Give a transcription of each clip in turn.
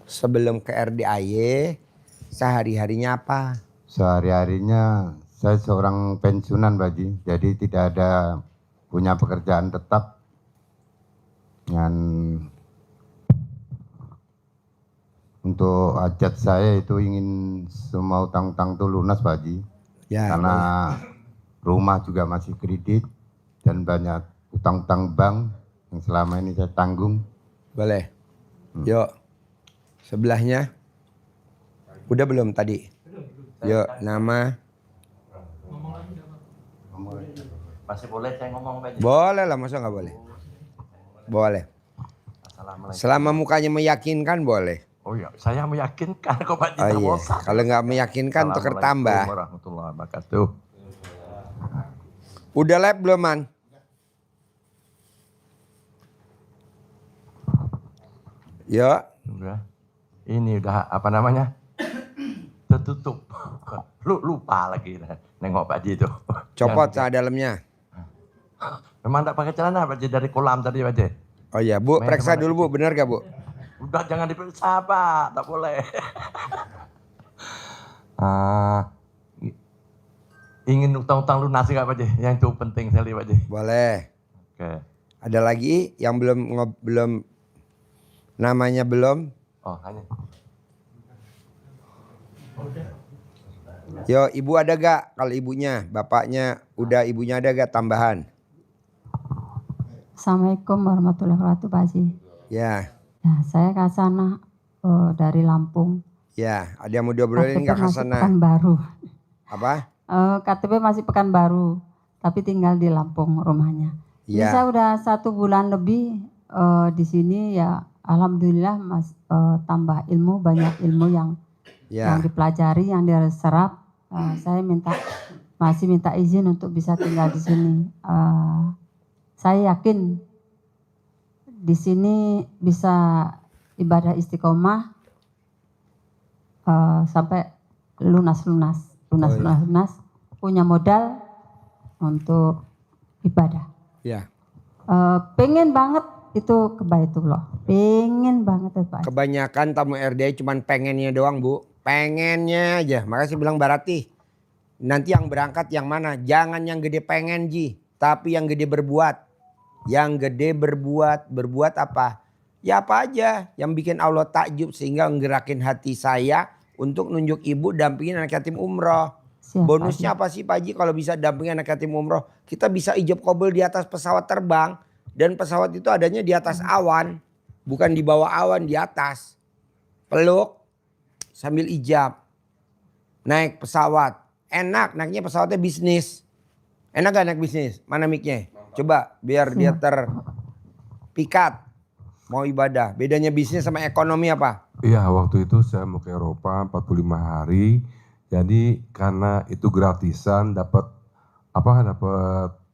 Sebelum ke RDAY, sehari-harinya apa? Sehari-harinya saya seorang pensiunan Pak Haji, jadi tidak ada punya pekerjaan tetap. Dan untuk hajat saya itu ingin semua utang-utang itu lunas Pak Haji. Ya, Karena rumah juga masih kredit dan banyak utang-utang bank yang selama ini saya tanggung. boleh. Yuk, sebelahnya. Udah belum tadi? Yuk, nama. Masih boleh saya ngomong Pak Haji? Boleh lah, masa nggak boleh? Boleh. Assalamualaikum. Selama mukanya meyakinkan boleh. Oh iya, saya meyakinkan kok Pak Haji. Oh iya, kalau nggak meyakinkan tuker tambah. Assalamualaikum warahmatullahi wabarakatuh. Udah live belum, Man? Yuk. Udah. Ini udah apa namanya? Tertutup. Lupa lagi nengok Pak Haji itu. Copot celana dalamnya. Memang enggak pakai celana Pak Haji dari kolam tadi Pak Haji. Oh iya, Bu, periksa dulu Bu, benar gak Bu? Udah jangan diperiksa Pak, tak boleh. Ingin utang-utang lunas nggak Pak Haji? Yang itu penting sekali Pak Haji. Boleh. Oke. Ada lagi yang belum namanya belum? Oh hanya. Yo, ibu ada gak? Kalau ibunya, bapaknya udah, ibunya ada gak tambahan? Assalamualaikum warahmatullahi wabarakatuh Pak Haji. Ya. Nah, saya Kasana dari Lampung. Ya, ada yang mau diobrolin KTP gak masih Kasana? Pekanbaru. Apa? KTP masih Pekanbaru, tapi tinggal di Lampung rumahnya. Ini Ya. saya udah 1 bulan lebih di sini ya. Alhamdulillah Mas tambah ilmu, banyak ilmu yang dipelajari, yang diserap. Saya masih minta izin untuk bisa tinggal di sini. Saya yakin di sini bisa ibadah istiqomah sampai lunas, punya modal untuk ibadah. Ya. Pengen banget itu ke Baitullah, pengen banget Pak. Kebanyakan tamu RDA cuman pengennya doang Bu, pengennya aja. Makanya saya bilang Barati, nanti yang berangkat yang mana? Jangan yang gede pengen Ji, tapi yang gede berbuat. Yang gede berbuat apa? Ya apa aja yang bikin Allah takjub sehingga menggerakin hati saya untuk nunjuk ibu dampingin anak yatim umroh. Siap, Bonusnya apa sih Pak Haji kalau bisa dampingin anak yatim umroh? Kita bisa ijab kabul di atas pesawat terbang. Dan pesawat itu adanya di atas awan. Bukan di bawah awan, di atas. Peluk sambil ijab. Naik pesawat. Enak, naiknya pesawatnya bisnis. Enak gak naik bisnis? Mana mic-nya? Coba biar dia terpikat. Mau ibadah. Bedanya bisnis sama ekonomi apa? Iya, waktu itu saya mau ke Eropa 45 hari. Jadi karena itu gratisan, dapat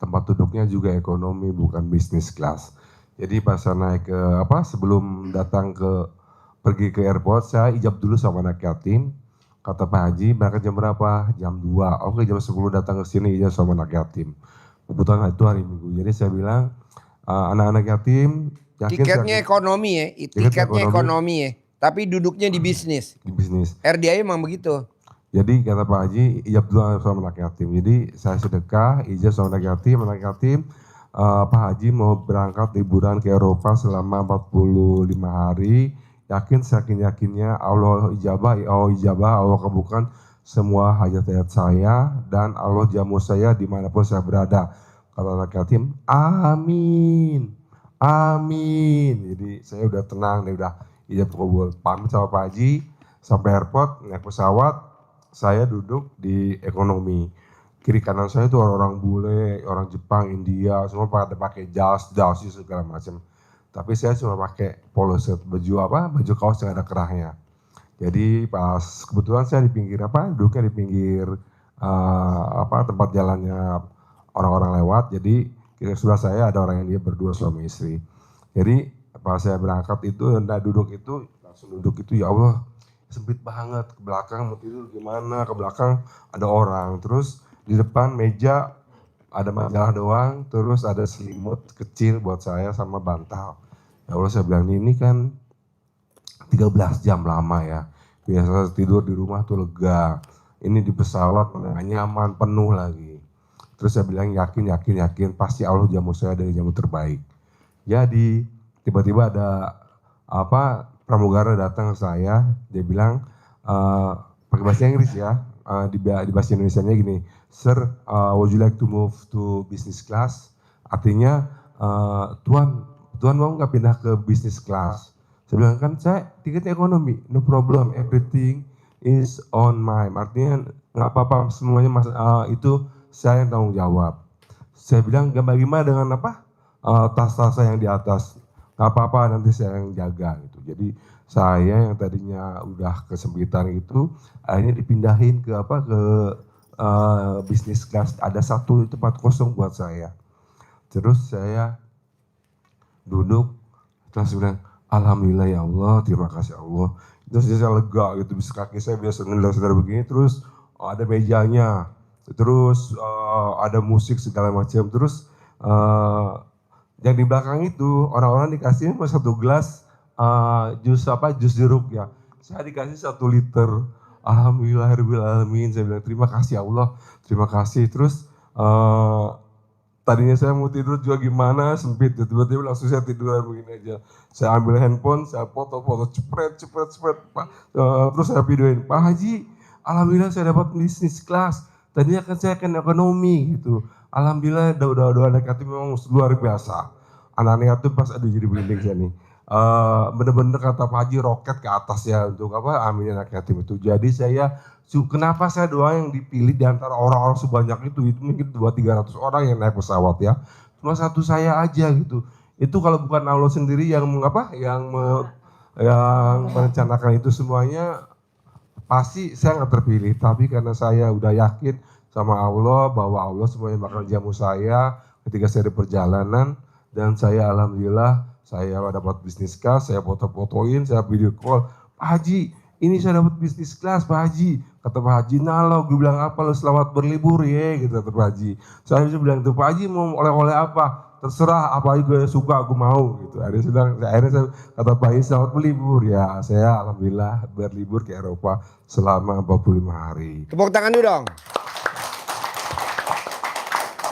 tempat duduknya juga ekonomi, bukan bisnis kelas. Jadi pas saya naik ke sebelum pergi ke airport, saya ijab dulu sama anak yatim. Kata Pak Haji, berangkat jam berapa? Jam 2. Oke, jam 10 datang ke sini ijab sama anak yatim. Kebetulan itu hari Minggu. Jadi saya bilang, anak-anak yatim, tiketnya ekonomi ya, tiketnya ekonomi ya. Tapi duduknya di bisnis. Di bisnis. RDA emang begitu. Jadi kata Pak Haji, ijab dulu sama anak yatim. Jadi saya sedekah, ijab sama anak yatim. Pak Haji mau berangkat liburan ke Eropa selama 45 hari. Yakinnya Allah ijabah, Allah kabulkan semua hajat-hajat saya. Dan Allah jamu saya dimanapun saya berada. Kata anak yatim, amin. Amin. Jadi saya udah tenang, udah ijab kabul. Pamit sama Pak Haji, sampai airport, naik pesawat. Saya duduk di ekonomi. Kiri kanan saya itu orang-orang bule, orang Jepang, India, semua pada pakai jas segala macam. Tapi saya cuma pakai polo shirt, baju kaos yang ada kerahnya. Jadi pas kebetulan saya di pinggir duduknya di pinggir tempat jalannya orang-orang lewat. Jadi kira sebelah saya ada orang yang dia berdua suami istri. Jadi pas saya berangkat itu duduk itu langsung duduk itu ya Allah. Sempit banget, ke belakang mau tidur gimana, ke belakang ada orang, terus di depan meja ada majalah doang, terus ada selimut kecil buat saya sama bantal. Ya Allah saya bilang ini kan 13 jam lama ya. Biasa tidur di rumah tuh lega. Ini di pesawat nggak nyaman, penuh lagi. Terus saya bilang yakin, pasti Allah jamu saya dari jamu terbaik. Jadi tiba-tiba ada pramugara datang ke saya, dia bilang pakai bahasa Inggris ya, di bahasa Indonesianya gini, Sir, would you like to move to business class? Artinya, Tuan mau nggak pindah ke business class? Saya bilang kan saya tiketnya ekonomi, no problem, everything is on mine. Artinya nggak apa-apa, semuanya itu saya yang tanggung jawab. Saya bilang gimana dengan tas-tas saya yang di atas, nggak apa-apa nanti saya yang jaga gitu. Jadi saya yang tadinya udah kesempitan itu akhirnya dipindahin ke bisnis kelas, ada satu tempat kosong buat saya. Terus saya duduk terus bilang alhamdulillah ya Allah, terima kasih Allah. Terus saya lega gitu, bisa kaki saya biasa nendang begini, terus ada mejanya, terus ada musik segala macam, terus yang di belakang itu orang-orang dikasih satu gelas jus jeruk ya. Saya dikasih 1 liter. Alhamdulillahirrahmanirrahim. Saya bilang terima kasih Allah, terima kasih. Terus tadinya saya mau tidur juga gimana, sempit. Tiba-tiba langsung saya tidur begini aja. Saya ambil handphone, saya foto-foto, cepret. Terus saya videoin, Pak Haji, alhamdulillah saya dapat bisnis kelas. Tadinya kan saya kan ekonomi gitu. Alhamdulillah doa anak yatim memang luar biasa. Anak-anak yatim pas jadi berinding saya nih. Bener-bener kata Pak Haji roket ke atas ya untuk amin anak yatim itu. Jadi kenapa saya doa yang dipilih di antara orang-orang sebanyak itu mungkin 200-300 orang yang naik pesawat ya. Cuma satu saya aja gitu. Itu kalau bukan Allah sendiri yang merencanakan itu semuanya, pasti saya nggak terpilih. Tapi karena saya udah yakin sama Allah bahwa Allah semuanya bakal jamu saya ketika saya di perjalanan, dan saya alhamdulillah saya dapat bisnis kelas, saya foto-fotoin, saya video call, Pak Haji, ini saya dapat bisnis kelas Pak Haji. Kata Pak Haji, nah lo, gue bilang apa, lo selamat berlibur ya, gitu kata Pak Haji. Saya bisa bilang tuh, Pak Haji mau oleh-oleh apa? Terserah apa aja gue suka, aku mau gitu. Akhirnya saya kata Pak Haji selamat berlibur ya. Saya alhamdulillah berlibur ke Eropa selama 45 hari. Tepuk tangan dulu dong.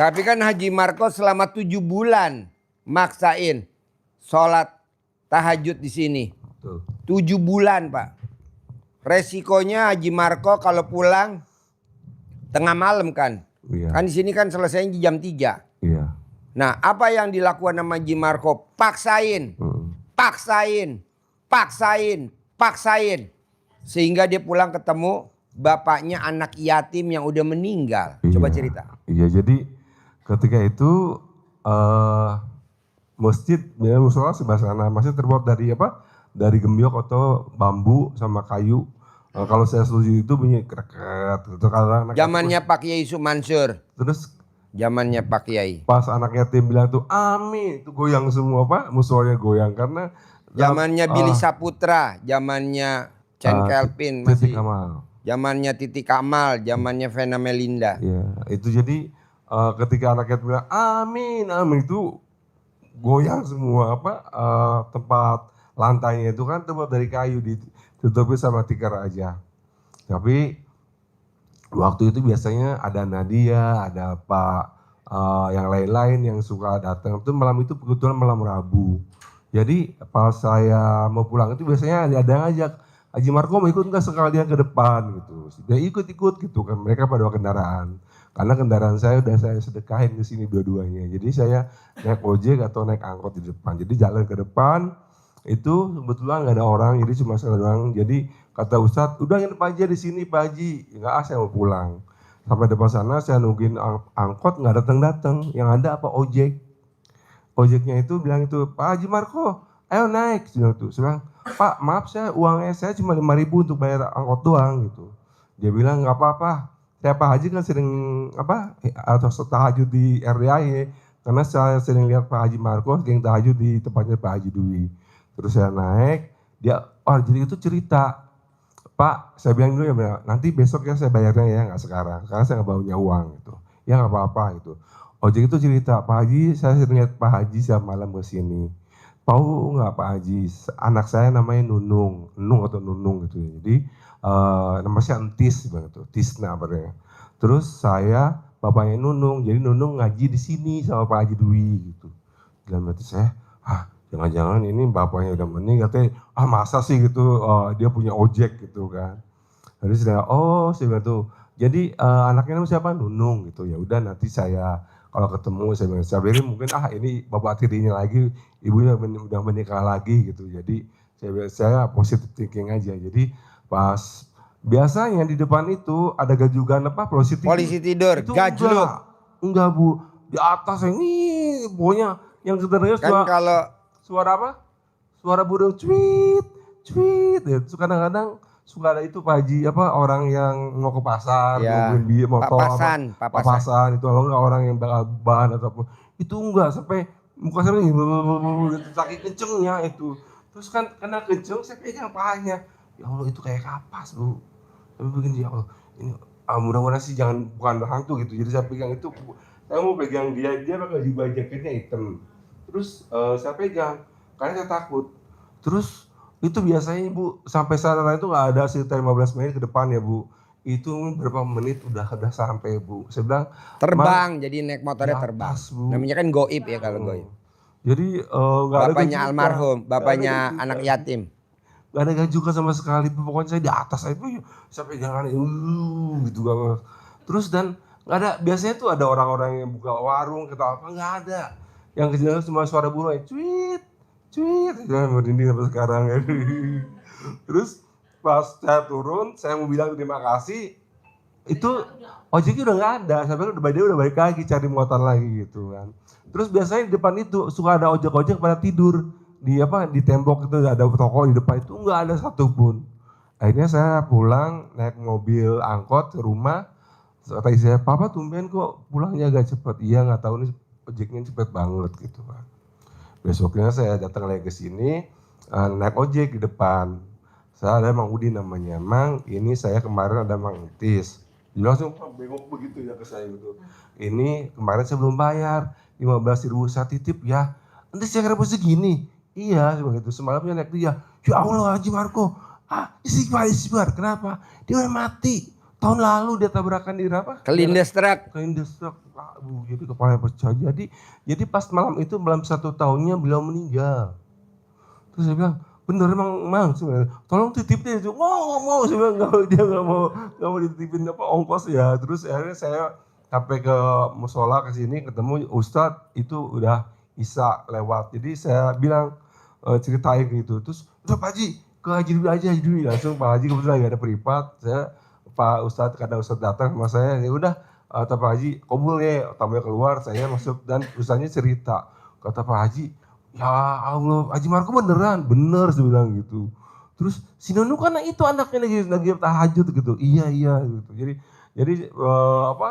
Tapi kan Haji Marco selama 7 bulan maksain sholat tahajud di sini. Betul. 7 bulan Pak. Resikonya Haji Marco kalau pulang tengah malam kan. Iya. Kan di sini kan selesainya jam 3. Iya. Nah apa yang dilakukan sama Haji Marco? Paksain. Paksain. Sehingga dia pulang ketemu bapaknya anak yatim yang udah meninggal. Coba cerita. Iya, jadi ketika itu masjid musola sebelah sana masih terbuat dari dari gembyok atau bambu sama kayu. Kalau saya setuju itu bunyi kreket gitu. Zamannya Pak Kiai Mansur. Terus zamannya Pak Kiai. pas anak yatim bilang tuh amin, itu goyang semua musolanya goyang karena zamannya Billy Saputra, zamannya Chen Kelvin, Titi masih Kamal. zamannya Titi Kamal, zamannya Vena Melinda. Iya, itu jadi ketika anak yatim bilang amin itu goyang semua tempat lantainya itu kan terbuat dari kayu, ditutupi sama tikar aja. Tapi waktu itu biasanya ada Nadia, ada Pak yang lain-lain yang suka datang. Itu malam itu kebetulan malam Rabu. Jadi pas saya mau pulang itu biasanya ada yang ngajak, Haji Marco mau ikut nggak sekalian ke depan gitu. Dia ikut gitu kan, mereka pada kendaraan. Karena kendaraan saya udah saya sedekahin ke sini dua-duanya. Jadi saya naik ojek atau naik angkot di depan. Jadi jalan ke depan itu kebetulan nggak ada orang, jadi cuma saya doang. Jadi kata Ustadz, udah nginep aja di sini Pak Haji. Enggak, saya mau pulang. Sampai depan sana saya nungguin angkot nggak datang. Yang ada ojek. Ojeknya itu bilang itu, Pak Haji Marco, ayo naik. Saya bilang, Pak maaf uangnya saya cuma 5.000 untuk bayar angkot doang gitu. Dia bilang nggak apa-apa. Saya Pak Haji kan sering atau tahajud di RDAY, karena saya sering lihat Pak Haji Marco sering tahajud di tempatnya Pak Haji Dwi. Terus saya naik, dia jadi itu cerita, Pak saya bilang dulu ya nanti besok ya saya bayarnya ya, nggak sekarang karena saya nggak punya uang gitu. Ya nggak apa-apa gitu. Ojek itu cerita, Pak Haji saya sering lihat Pak Haji siap malam ke sini. tahu nggak Pak Haji, anak saya namanya Nunung atau Nunung gitu ya. Jadi namanya Entis gitu, Tisna berarti. Terus saya bapaknya Nunung, jadi Nunung ngaji di sini sama Pak Haji Dwi gitu. Dalam hati saya, jangan-jangan ini bapaknya udah meninggal, katanya, masa sih gitu, dia punya ojek gitu kan. Jadi saya, saya bilang tuh, jadi anaknya namanya siapa? Nunung gitu. Ya udah nanti saya kalau ketemu saya bilang mungkin ini bapak tirinya lagi, ibunya udah menikah lagi gitu. Jadi saya positive thinking aja. Jadi pas biasanya di depan itu ada gajugan polisi tidur, itu gajluk. Enggak Bu, di atas ini pokoknya yang sebenarnya Kan kalau suara apa? Suara burung cuit, cuit. Ya. Kadang-kadang suka ada itu Pak Haji, orang yang mau ke pasar, nungguin motor, papasan itu, kalau enggak orang yang bakal bahan ataupun itu enggak sampai muka saya ini saking kencengnya itu. Terus kan karena kenceng saya pegang pahanya, ya Allah itu kayak kapas Bu. Tapi begini ya Allah, ini mudah-mudahan sih bukan hantu gitu. Jadi saya pegang itu, saya mau pegang dia pakai jubah jaketnya hitam. Terus saya pegang, karena saya takut. Terus itu biasanya Bu, sampai sana itu nggak ada sekitar 15 menit ke depan ya Bu. Itu berapa menit udah sampai Bu. Saya bilang terbang, jadi naik motornya terbang. Bu. Namanya kan goib ya kalau goib. Jadi nggak ada bapaknya almarhum, bapaknya anak yatim. Gak ada gajukan sama sekali, pokoknya saya di atas itu saya pegangan gitu kan. Terus dan nggak ada, biasanya tuh ada orang-orang yang buka warung kata apa, nggak ada. Yang kejadian cuma suara burung cuit, jangan merinding sampai sekarang ya. Terus pas saya turun, saya mau bilang terima kasih, itu ojeknya udah nggak ada, saya bilang dia udah balik lagi cari muatan lagi gitu kan. Terus biasanya di depan itu suka ada ojek-ojek pada tidur. Di tembok itu ada toko di depan itu nggak ada satupun. Akhirnya saya pulang naik mobil angkot ke rumah. Kata istri saya, papa tumben kok pulangnya agak cepat. Iya nggak tahu nih ojeknya cepet banget gitu kan. Besoknya saya datang lagi ke sini naik ojek di depan. Saya ada Mang Udin namanya. Mang, ini saya kemarin ada Mang Entis. Dia langsung bengok begitu ya ke saya gitu. Ini kemarin saya belum bayar 15.000 saya titip ya. Nanti saya kira segini. Iya, begitu. Semalamnya naik dia. Ya Allah Haji Marco. Istighfar. Kenapa? Dia udah mati. Tahun lalu dia tabrakan di apa? Kelindes truk. Jadi kepala pecah. Jadi pas malam itu, malam 1 tahunnya beliau meninggal. Terus saya bilang, bener emang sebenarnya. Tolong titipnya itu. Mau. Saya bilang, dia nggak mau dititipin ongkos ya. Terus akhirnya saya sampai ke musola ke sini ketemu Ustadz itu udah Isa lewat. Jadi saya bilang ceritain gitu. Terus udah Pak Haji ke Haji Dwi aja langsung Pak Haji kebetulan lagi ada privat. Saya Pak Ustadz kadang Ustadz datang sama saya, ya udah kata Pak Haji kabul ya, tamunya keluar, saya masuk dan Ustadznya cerita. Kata Pak Haji, ya Allah Haji Marco beneran, bener saya bilang gitu. Terus si Nunu kan itu anaknya lagi tahajud gitu. Iya gitu. Jadi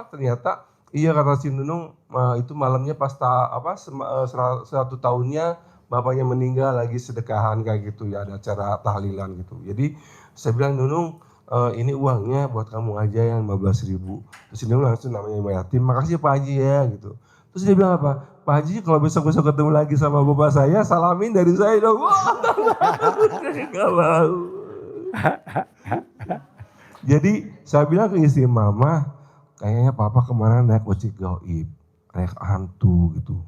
ternyata iya kata si Nunung itu malamnya pas 100 tahunnya bapaknya meninggal lagi sedekahan kayak gitu ya, ada acara tahlilan gitu. Jadi saya bilang Nunung ini uangnya buat kamu aja yang 15.000. Terus si Nunung langsung namanya yatim, makasih Pak Haji ya gitu. Terus dia bilang apa? Pak Haji kalau besok-besok ketemu lagi sama bapak saya salamin dari saya dong. Gak mau. Jadi saya bilang ke istri mama, kayaknya papa kemarin naik ojek gaib, naik hantu gitu.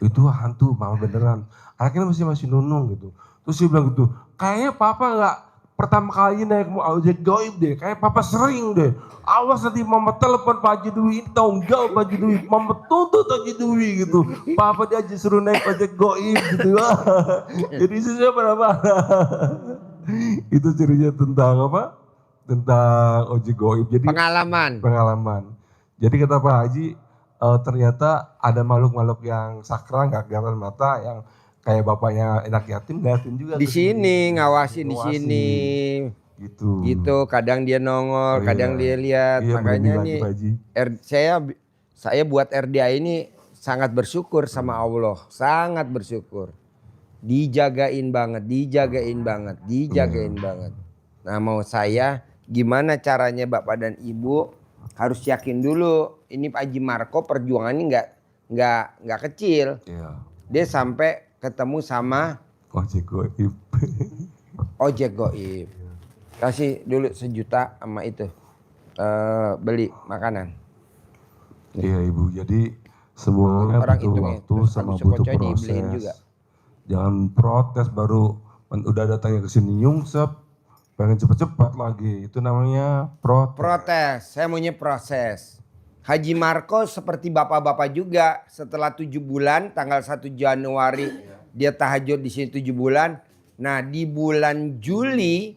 Itu hantu mama beneran. Anaknya masih nunung gitu. Terus dia bilang gitu, kayaknya papa nggak pertama kali naik ojek gaib deh. Kayak papa sering deh. Awas nanti mama telepon Pak Haji Dwi, tahu jawab Pak Haji Dwi, mama tuntut Haji Dwi gitu. Papa dia aja suruh naik ojek gaib gitu. Jadi saya marah-marah. Itu ceritanya tentang apa? Tentang ojek gaib. Jadi pengalaman. Jadi kata Pak Haji, ternyata ada makhluk-makhluk yang sakral nggak kelihatan mata, yang kayak bapaknya anak yatim ngeliatin juga. Di sini ngawasin di sini. Gitu. Kadang dia nongol, kadang dia lihat. Makanya nih saya buat RDA ini sangat bersyukur sama Allah, sangat bersyukur. Dijagain banget. Nah mau saya gimana caranya Bapak dan Ibu harus yakin dulu ini Pak Haji Marco perjuangannya nggak kecil. Dia sampai ketemu sama Ojek goib. ojek goib. Kasih dulu 1 juta sama itu beli makanan. Iya ibu, jadi semuanya Orang butuh hitungnya, waktu terus sama habis butuh sekocoy dibeliin juga. proses. Jangan protes baru udah datangnya ke sini nyungsep, pengen cepet-cepet lagi. Itu namanya protes. Protes, saya maunya proses. Haji Marco seperti bapak-bapak juga, setelah 7 bulan tanggal 1 Januari dia tahajud di sini 7 bulan. Nah, di bulan Juli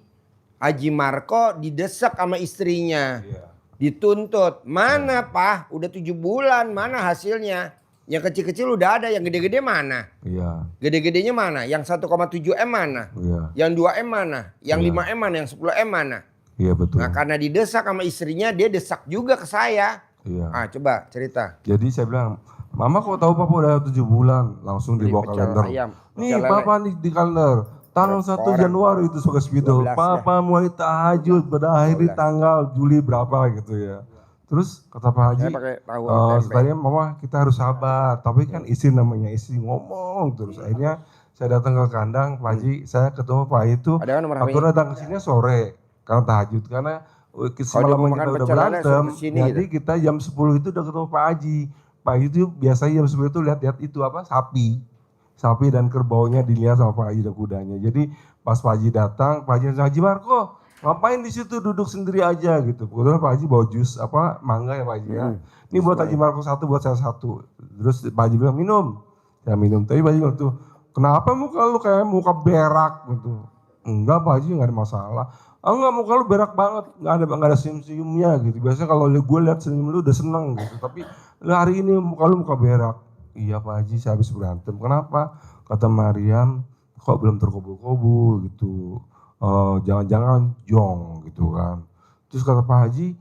Haji Marco didesak sama istrinya. Iya. Dituntut. Mana Pak? Udah 7 bulan, mana hasilnya? Yang kecil-kecil udah ada, yang gede-gede mana? Iya, Gede-gedenya mana? Yang 1,7 M mana? iya, Yang 2 M mana? Yang 5 M mana? Yang 10 M mana? iya betul. Nah, karena didesak sama istrinya, dia desak juga ke saya. Iya. Ah, coba cerita. Jadi saya bilang, Mama kok tahu Papa udah 7 bulan? Langsung Beli dibawa pecel kalender. ayam, Nih pecel lele. Papa di kalender. Tanggal 1 Berapa orang? Januari itu sebagai spidol. 12 Papa mulai tahajud berakhir di 12. tanggal Juli berapa gitu ya. Terus kata Pak Haji, Saya pakai tahu sama tempe. tadinya Mama kita harus sabar. Tapi kan istri namanya istri ngomong terus. Akhirnya saya datang ke kandang Pak Haji, saya ketemu Pak Haji itu. Ada kan nomor Aku HP-nya? datang ke sini sore karena tahajud. Karena semalam mau kita makan udah pecel lele, berantem. suruh kesini Jadi kita jam 10 itu udah ketemu Pak Haji. Pak Haji itu biasanya jam 10 itu lihat-lihat itu apa sapi dan kerbaunya dilihat sama Pak Haji dan kudanya. Jadi pas Pak Haji datang, Pak Haji bilang, Haji Marco ngapain di situ duduk sendiri aja gitu. Kebetulan Pak Haji bawa jus mangga ya Pak Haji ya. Ini buat Haji Marco 1, buat saya 1. Terus Pak Haji bilang minum. Saya minum. Tapi Pak Haji bilang tuh, kenapa muka lu kayak muka berak gitu. Enggak Pak Haji, enggak ada masalah. Enggak, muka lu berak banget, enggak ada senyum-senyumnya gitu. Biasanya kalau gue lihat senyum lu udah seneng gitu. Tapi hari ini muka lu muka berak. Iya Pak Haji, saya habis berantem. Kenapa? Kata Mariam, kok belum terkabul-kabul gitu. Jangan-jangan jong gitu kan. Terus kata Pak Haji,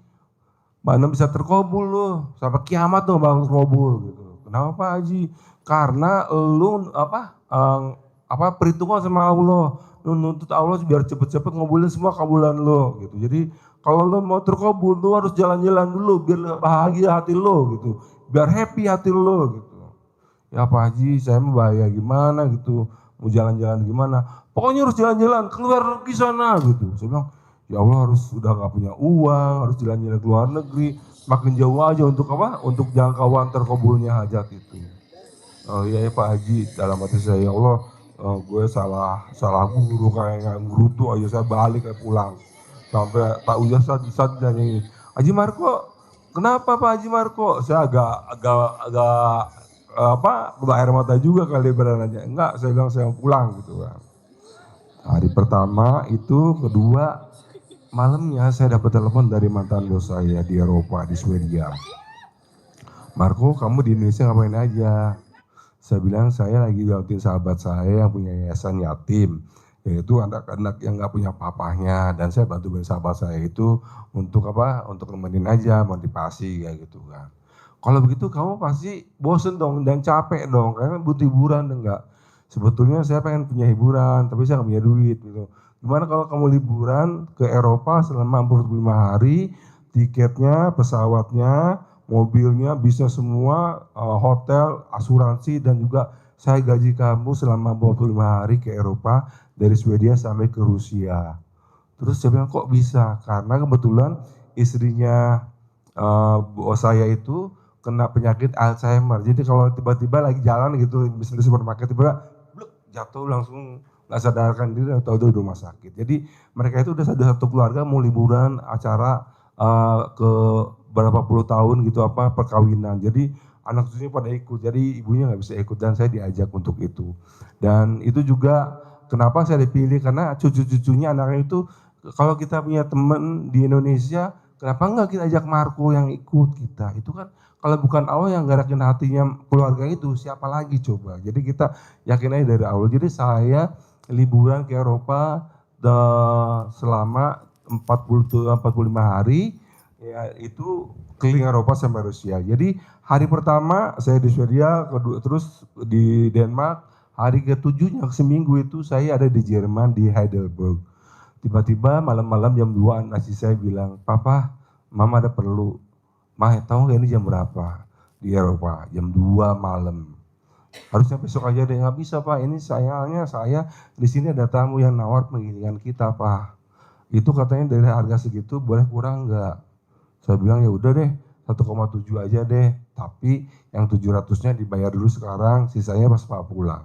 mana bisa terkabul loh, sampai kiamat tuh bakal terkabul gitu. Kenapa Pak Haji? Karena lu perhitungan sama Allah, lu nuntut Allah biar cepet-cepet ngabulin semua kabulan lo gitu. Jadi kalau lo mau terkabul, lu harus jalan-jalan dulu biar bahagia hati lo gitu, biar happy hati lo gitu. Ya Pak Haji, saya mau bahaya gimana gitu, mau jalan-jalan gimana? Pokoknya harus jalan-jalan, keluar negeri sana gitu. Saya bilang, ya Allah harus udah gak punya uang, harus jalan-jalan ke luar negeri, makin jauh aja untuk apa? Untuk jangkauan terkabulnya hajat itu. Oh iya ya Pak Haji, dalam hati saya, ya Allah, gue salah guru kayak ngerutu aja, saya balik kayak pulang. Sampai tak udah saat nyanyi, Haji Marco, kenapa Pak Haji Marco? Saya agak air mata juga kali berananya. Enggak, saya bilang saya mau pulang gitu kan. Hari pertama itu, kedua malamnya saya dapat telepon dari mantan bos saya di Eropa, di Swedia. Marco, kamu di Indonesia ngapain aja? Saya bilang saya lagi jauhin sahabat saya yang punya yayasan yatim, yaitu anak-anak yang nggak punya papahnya, dan saya bantu sahabat saya itu untuk apa? Untuk nemenin aja, motivasi kayak gitu kan. Kalau begitu kamu pasti bosen dong dan capek dong, karena butuh hiburan enggak? Sebetulnya saya pengen punya hiburan, tapi saya nggak punya duit gitu. Gimana kalau kamu liburan ke Eropa selama 45 hari, tiketnya, pesawatnya, mobilnya, bisa semua, hotel, asuransi, dan juga saya gaji kamu selama 45 hari ke Eropa dari Swedia sampai ke Rusia. Terus saya bilang kok bisa? Karena kebetulan istrinya bos saya itu kena penyakit Alzheimer. Jadi kalau tiba-tiba lagi jalan gitu, misalnya di supermarket, tiba-tiba jatuh langsung nggak sadarkan diri atau di rumah sakit. Jadi mereka itu udah satu keluarga mau liburan acara ke berapa puluh tahun gitu perkawinan. Jadi anak cucunya pada ikut. Jadi ibunya nggak bisa ikut dan saya diajak untuk itu. Dan itu juga kenapa saya dipilih karena cucu-cucunya anaknya itu kalau kita punya teman di Indonesia, kenapa nggak kita ajak Marco yang ikut kita? Itu kan kalau bukan Allah yang gerakin hatinya keluarga itu, siapa lagi coba? Jadi kita yakin aja dari Allah. Jadi saya liburan ke Eropa selama 45 hari, ya itu keliling Eropa sampai Rusia. Jadi hari pertama saya di Swedia, kedua terus di Denmark, hari ke-7 seminggu itu saya ada di Jerman di Heidelberg. Tiba-tiba malam-malam jam 2 anak saya bilang, Papa, Mama ada perlu. Mah, tahu nggak ini jam berapa? Di Eropa, jam 2 malam. harusnya besok aja deh. Nggak bisa Pak, ini saya di sini ada tamu yang nawar penggilingan kita Pak. Itu katanya dari harga segitu boleh kurang nggak? Saya bilang ya udah deh 1,7 aja deh. Tapi yang 700-nya dibayar dulu sekarang, sisanya pas Pak pulang.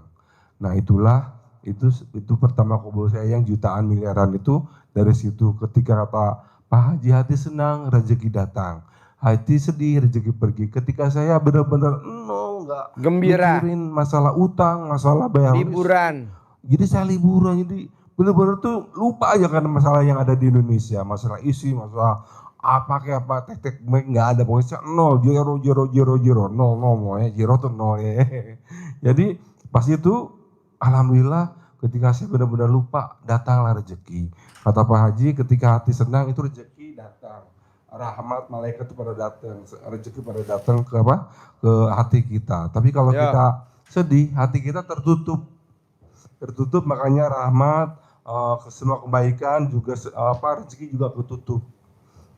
Nah itulah itu pertama kobol saya yang jutaan miliaran itu dari situ. Ketika kata Pak Haji hati senang rezeki datang, hati sedih rezeki pergi. Ketika saya benar-benar nggak Gembira. mikirin masalah utang, masalah bayar Liburan. jadi saya liburan, jadi bener-bener tuh lupa aja karena masalah yang ada di Indonesia, masalah isi, masalah apa kayak apa, tek nggak ada, pokoknya nol, zero, nol, pokoknya zero tuh nol ya. Jadi pas itu, alhamdulillah ketika saya benar-benar lupa, datanglah rezeki. Kata Pak Haji, ketika hati senang itu rezeki datang. Rahmat malaikat itu pada datang, rezeki pada datang ke apa? Ke hati kita. Tapi kalau Ya. kita sedih, hati kita tertutup, makanya rahmat, semua kebaikan juga rezeki juga ketutup.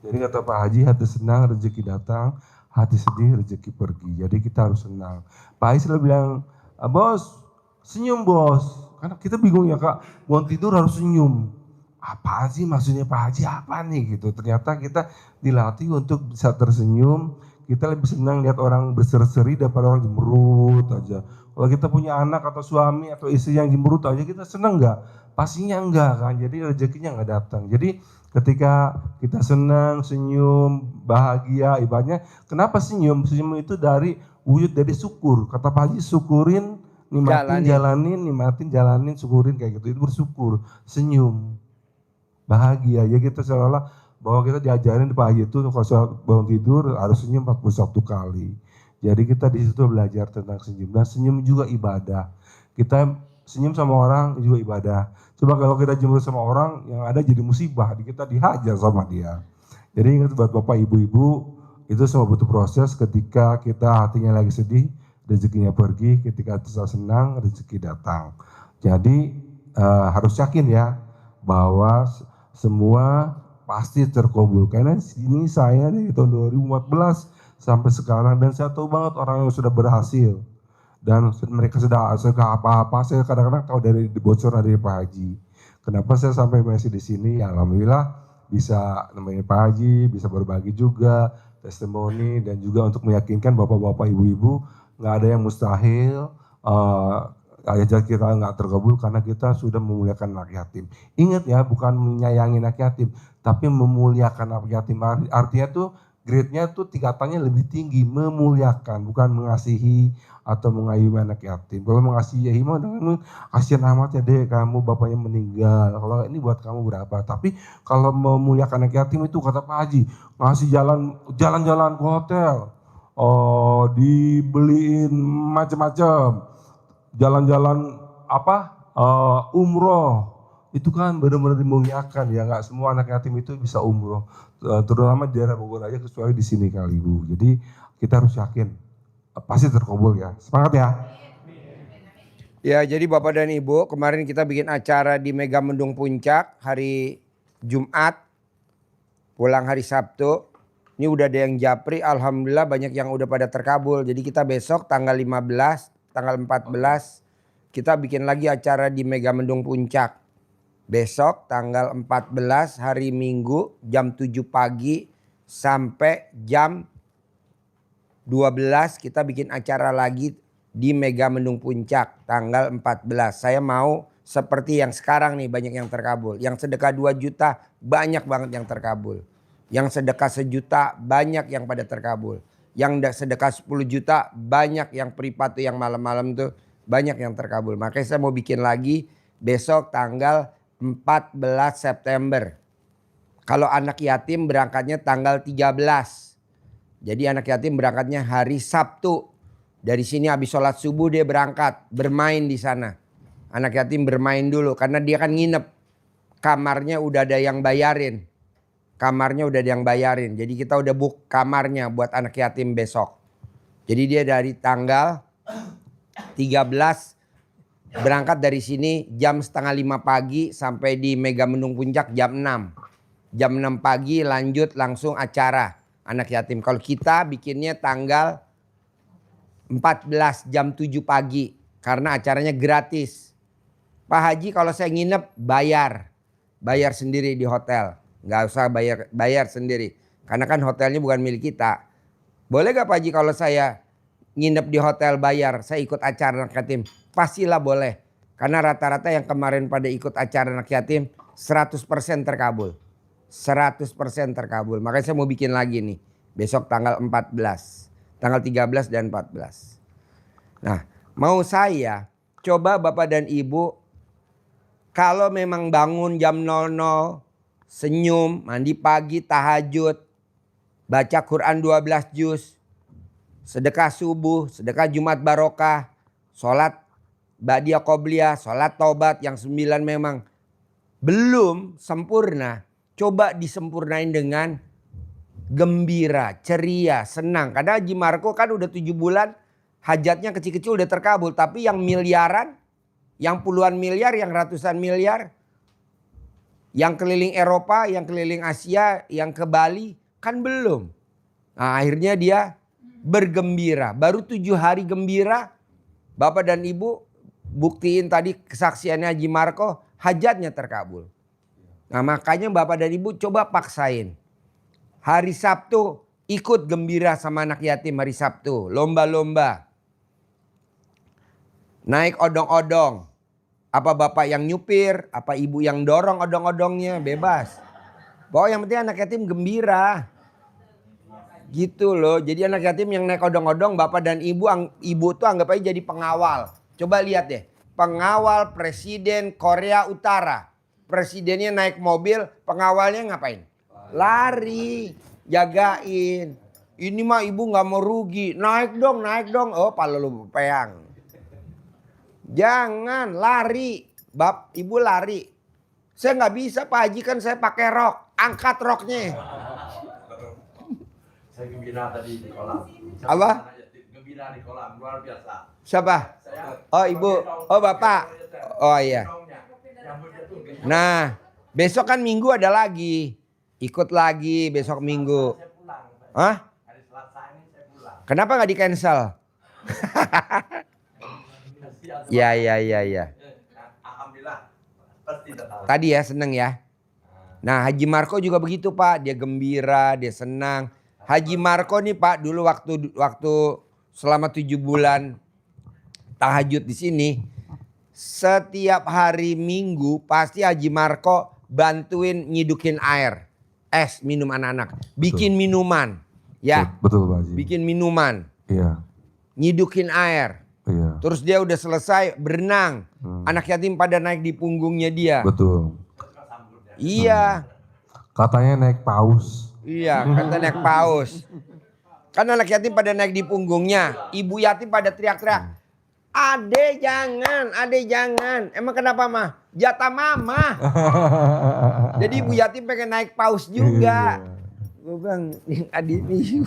Jadi kata Pak Haji, hati senang rezeki datang, hati sedih rezeki pergi. Jadi kita harus senang. Pak Haji selalu bilang, bos senyum bos, karena kita bingung ya Kak, bangun tidur harus senyum. Apa sih maksudnya Pak Haji apa nih gitu. Ternyata kita dilatih untuk bisa tersenyum. Kita lebih senang lihat orang berseri-seri daripada orang cemberut aja. Kalau kita punya anak atau suami atau istri yang cemberut aja, kita senang nggak? Pastinya enggak kan. Jadi rezekinya nggak datang. Jadi ketika kita senang, senyum, bahagia, ibaratnya kenapa senyum? Senyum itu dari wujud dari syukur. Kata Pak Haji, syukurin, nikmatin, jalanin, nikmatin, jalanin, syukurin kayak gitu. Itu bersyukur, senyum, bahagia. Ya kita seolah-olah bahwa kita diajarin Pak Haji itu kalau bangun tidur harus senyum 41 kali. Jadi kita di situ belajar tentang senyum. Dan senyum juga ibadah. Kita senyum sama orang juga ibadah. Coba kalau kita cemburu sama orang yang ada jadi musibah, kita dihajar sama dia. Jadi ingat buat Bapak Ibu-ibu, itu semua butuh proses. Ketika kita hatinya lagi sedih, rezekinya pergi. Ketika kita senang, rezeki datang. Jadi harus yakin ya bahwa semua pasti terkabul. Karena ini saya dari tahun 2014 sampai sekarang dan saya tahu banget orang yang sudah berhasil. Dan mereka sudah apa-apa, saya kadang-kadang tahu dari bocoran dari Pak Haji. Kenapa saya sampai masih di sini? Ya alhamdulillah bisa nemenin Pak Haji, bisa berbagi juga testimoni dan juga untuk meyakinkan bapak-bapak, ibu-ibu nggak ada yang mustahil. Ajak kita nggak terkabul karena kita sudah memuliakan anak yatim. Ingat ya, bukan menyayangi anak yatim, tapi memuliakan anak yatim. Artinya tuh grade-nya tuh tingkatannya lebih tinggi, memuliakan, bukan mengasihi atau mengayomi anak yatim. Kalau mengasihi mah kasihan amat ya deh kamu bapaknya meninggal. Kalau ini buat kamu berapa? Tapi kalau memuliakan anak yatim itu kata Pak Haji, ngasih jalan-jalan ke hotel, dibeliin macam-macam. Jalan-jalan umroh itu kan benar-benar dimuliakan ya, nggak semua anak yatim itu bisa umroh, terutama di daerah Bogor aja kecuali di sini kali Bu. Jadi kita harus yakin pasti terkabul ya, semangat ya. Ya, jadi Bapak dan Ibu, kemarin kita bikin acara di Megamendung Puncak hari Jumat, pulang hari Sabtu. Ini udah ada yang japri, alhamdulillah banyak yang udah pada terkabul. Jadi kita besok tanggal 15, tanggal 14 kita bikin lagi acara di Megamendung Puncak. Besok tanggal 14 hari Minggu jam 7 pagi sampai jam 12 kita bikin acara lagi di Megamendung Puncak tanggal 14. Saya mau seperti yang sekarang nih banyak yang terkabul. Yang sedekah 2 juta banyak banget yang terkabul. Yang sedekah 1 juta banyak yang pada terkabul. Yang sedekah 10 juta banyak yang privat tuh yang malam-malam tuh banyak yang terkabul. Makanya saya mau bikin lagi besok tanggal 14 September. Kalau anak yatim berangkatnya tanggal 13. Jadi anak yatim berangkatnya hari Sabtu. Dari sini habis sholat subuh dia berangkat bermain di sana. Anak yatim bermain dulu karena dia kan nginep. Kamarnya udah ada yang bayarin. Jadi kita udah book kamarnya buat anak yatim besok. Jadi dia dari tanggal 13 berangkat dari sini jam 4:30 pagi sampai di Megamendung Puncak jam 6. Jam 6 pagi lanjut langsung acara anak yatim. Kalau kita bikinnya tanggal 14 jam 7 pagi karena acaranya gratis. Pak Haji kalau saya nginep bayar sendiri di hotel, nggak usah bayar sendiri karena kan hotelnya bukan milik kita. Boleh gak Pak Haji kalau saya nginep di hotel bayar, saya ikut acara anak yatim? Pastilah boleh, karena rata-rata yang kemarin pada ikut acara anak yatim 100% terkabul, 100% terkabul. Makanya saya mau bikin lagi nih besok tanggal 14, tanggal 13 dan 14. Nah, mau saya coba Bapak dan Ibu kalau memang bangun jam 00, senyum, mandi pagi, tahajud, baca Quran 12 juz, sedekah subuh, sedekah Jumat barokah, sholat ba'diyah qobliyah, sholat taubat yang 9 memang belum sempurna. Coba disempurnain dengan gembira, ceria, senang. Karena Haji Marco kan udah 7 bulan hajatnya kecil-kecil udah terkabul. Tapi yang miliaran, yang puluhan miliar, yang ratusan miliar, yang keliling Eropa, yang keliling Asia, yang ke Bali kan belum. Nah, akhirnya dia bergembira. Baru 7 hari gembira, Bapak dan Ibu buktiin tadi kesaksiannya Haji Marco, hajatnya terkabul. Nah, makanya Bapak dan Ibu coba paksain. Hari Sabtu ikut gembira sama anak yatim hari Sabtu. Lomba-lomba. Naik odong-odong. Apa bapak yang nyupir, apa ibu yang dorong odong-odongnya, bebas. Pokoknya yang penting anak yatim gembira. Gitu loh. Jadi anak yatim yang naik odong-odong, bapak dan ibu tuh anggap aja jadi pengawal. Coba lihat deh. Pengawal presiden Korea Utara. Presidennya naik mobil, pengawalnya ngapain? Lari, jagain. Ini mah ibu gak mau rugi. Naik dong. Oh, pala lu peyang. Jangan lari. Ibu lari. Saya nggak bisa Pak Haji, kan saya pakai rok. Angkat roknya. Saya gembira tadi di kolam. Apa? Gembira di kolam, luar biasa. Siapa? Oh ibu. Oh bapak. Oh iya. Nah besok kan minggu ada lagi. Ikut lagi besok minggu. Hah? Hari Selasa ini saya pulang. Kenapa nggak di cancel? Ya. Alhamdulillah. Pasti tahu. Tadi ya seneng ya. Nah Haji Marco juga begitu Pak. Dia gembira, dia senang. Haji Marco nih Pak dulu waktu selama 7 bulan tahajud di sini. Setiap hari Minggu pasti Haji Marco bantuin nyidukin air. Es minum anak-anak. Bikin minuman. Ya. Betul Pak Haji. Bikin minuman. Iya. Nyidukin air. Iya. Terus dia udah selesai berenang. Anak yatim pada naik di punggungnya dia. Betul. Iya. Katanya naik paus. Iya, kata naik paus. Kan anak yatim pada naik di punggungnya. Ibu yatim pada teriak-teriak. Ade jangan. Emang kenapa mah? Jatah mama. Jadi ibu yatim pengen naik paus juga. Gue bilang, adik ini.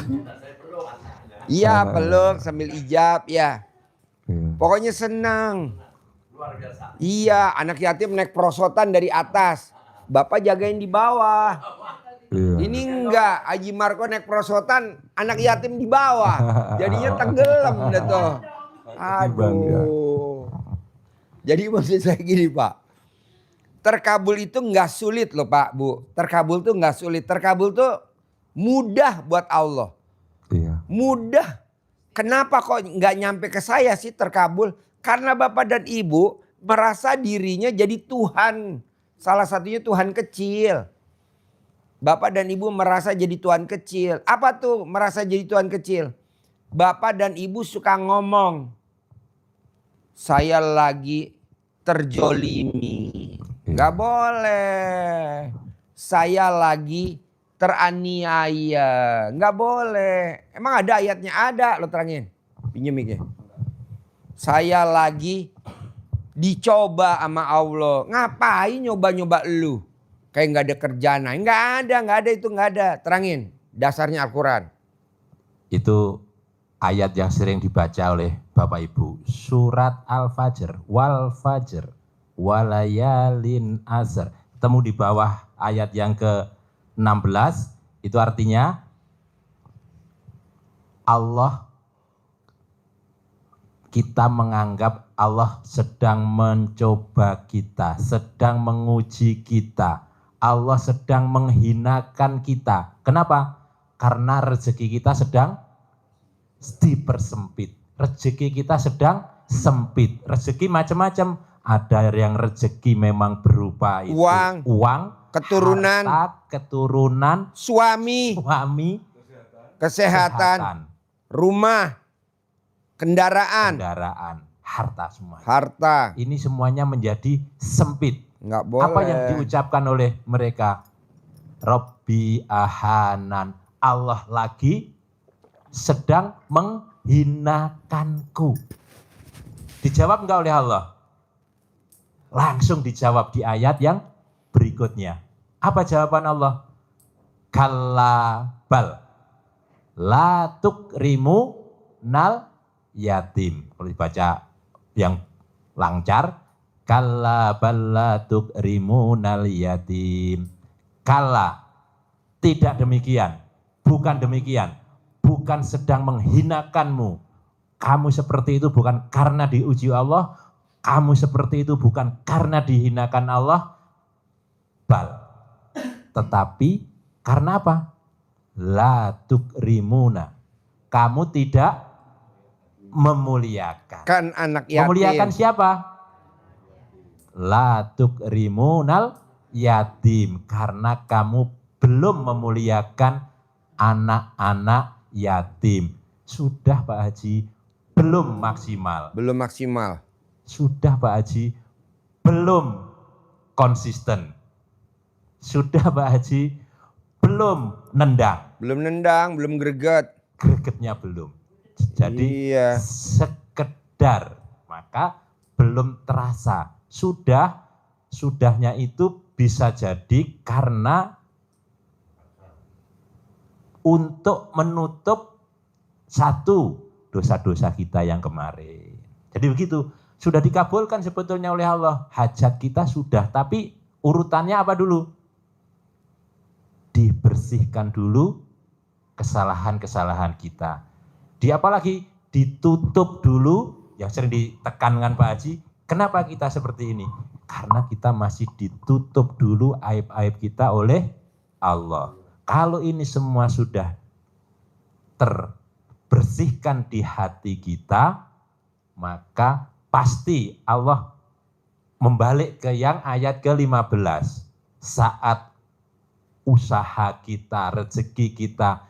Iya, peluk sambil ijab ya. Pokoknya senang. Luar biasa. Iya, anak yatim naik perosotan dari atas. Bapak jagain di bawah. Iya. Ini enggak, Haji Marco naik perosotan, anak yatim di bawah. Jadinya tenggelam dah tuh. Aduh. Jadi maksud saya gini Pak. Terkabul itu enggak sulit loh Pak, Bu. Terkabul tuh enggak sulit. Terkabul tuh mudah buat Allah. Iya. Mudah. Kenapa kok nggak nyampe ke saya sih terkabul? Karena Bapak dan Ibu merasa dirinya jadi Tuhan. Salah satunya Tuhan kecil. Bapak dan Ibu merasa jadi Tuhan kecil. Apa tuh merasa jadi Tuhan kecil? Bapak dan Ibu suka ngomong. Saya lagi terjolimi. Nggak boleh. Saya lagi teraniaya. Nggak boleh. Emang ada ayatnya? Ada, lo terangin. Pinjem mic-nya. Saya lagi dicoba sama Allah. Ngapain nyoba-nyoba lu? Kayak nggak ada kerjaan. Nggak ada itu nggak ada. Terangin. Dasarnya Al-Quran. Itu ayat yang sering dibaca oleh Bapak Ibu. Surat Al-Fajr. Wal Fajr. Walayalin Asr. Temu di bawah ayat yang ke-16. Itu artinya Allah kita menganggap Allah sedang mencoba kita, sedang menguji kita. Allah sedang menghinakan kita. Kenapa? Karena rezeki kita sedang dipersempit. Rezeki kita sedang sempit. Rezeki macam-macam. Ada yang rezeki memang berupa itu uang, keturunan, harta, keturunan, suami, kesehatan, rumah, kendaraan, harta semua. harta. Ini semuanya menjadi sempit. Nggak boleh. Apa yang diucapkan oleh mereka? Robbi ahanan. Allah lagi sedang menghinakanku. Dijawab enggak oleh Allah? Langsung dijawab di ayat yang berikutnya. Apa jawaban Allah? Kalla bal la tukrimu nal yatim. Kalau dibaca yang lancar, kalla bal la tukrimu nal yatim. Kalla, tidak demikian. Bukan demikian. Bukan sedang menghinakanmu. Kamu seperti itu bukan karena diuji Allah. Kamu seperti itu bukan karena dihinakan Allah. Bal. Tetapi karena apa? La tukrimuna. Kamu tidak memuliakan. Kan anak yatim. Memuliakan siapa? La tukrimunal yatim. Karena kamu belum memuliakan anak-anak yatim. Sudah Pak Haji, belum maksimal. Belum maksimal. Sudah Pak Haji, belum konsisten. Sudah Pak Haji, belum nendang. Belum nendang, belum greget. Gregetnya belum. Jadi iya, sekedar, maka belum terasa. Sudahnya itu bisa jadi karena untuk menutup satu dosa-dosa kita yang kemarin. Jadi begitu, sudah dikabulkan sebetulnya oleh Allah. Hajat kita sudah, tapi urutannya apa dulu? Dibersihkan dulu kesalahan-kesalahan kita. Apalagi ditutup dulu, yang sering ditekankan Pak Haji, kenapa kita seperti ini? Karena kita masih ditutup dulu aib-aib kita oleh Allah. Kalau ini semua sudah terbersihkan di hati kita, maka pasti Allah membalik ke yang ayat ke-15. Saat usaha kita, rezeki kita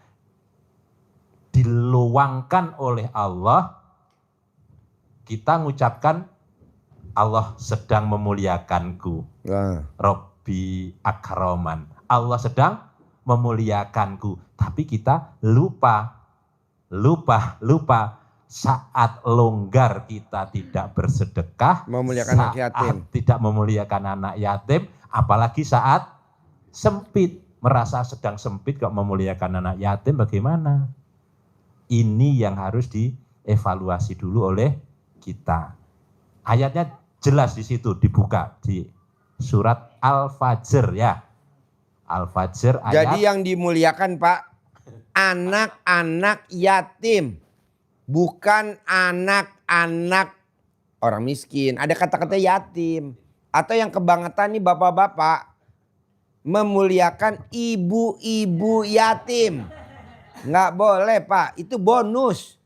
diluangkan oleh Allah, kita mengucapkan Allah sedang memuliakanku. Robbi akraman. Allah sedang memuliakanku. Tapi kita lupa. Saat longgar kita tidak bersedekah, memuliakan anak yatim. Tidak memuliakan anak yatim, apalagi saat sempit, merasa sedang sempit kok memuliakan anak yatim, bagaimana? Ini yang harus dievaluasi dulu oleh kita. Ayatnya jelas di situ, dibuka di surat Al-Fajr ya. Al-Fajr ayat. Jadi yang dimuliakan Pak, anak-anak yatim. Bukan anak-anak orang miskin. Ada kata-kata yatim. Atau yang kebangetan nih bapak-bapak. Memuliakan ibu-ibu yatim. Nggak boleh Pak. Itu bonus.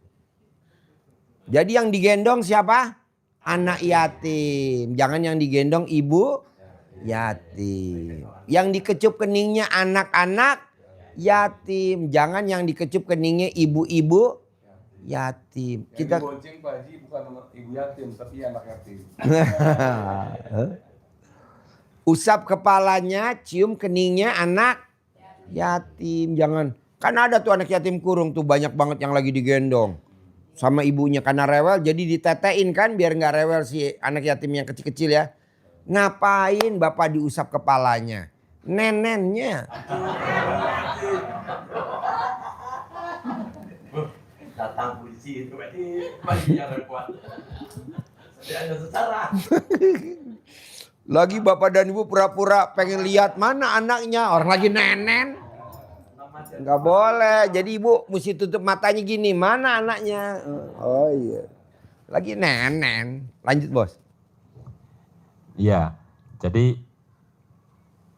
Jadi yang digendong siapa? Anak yatim. Jangan yang digendong ibu yatim. Yang dikecup keningnya anak-anak yatim. Jangan yang dikecup keningnya ibu-ibu yatim. Kita bonceng Pak Haji bukan ibu yatim tapi anak yatim. Usap kepalanya, cium keningnya anak yatim. Jangan. Kan ada tuh anak yatim kurung tuh banyak banget yang lagi digendong sama ibunya karena rewel, jadi ditetein kan biar nggak rewel si anak yatim yang kecil-kecil ya. Ngapain bapak diusap kepalanya? Nenennya. Datang polisi itu baginya repot. Ada secara. Lagi bapak dan ibu pura-pura pengen lihat mana anaknya, orang lagi nenen. Nggak boleh, jadi ibu mesti tutup matanya gini, mana anaknya? Oh iya. Lagi nenen. Lanjut bos. Ya, jadi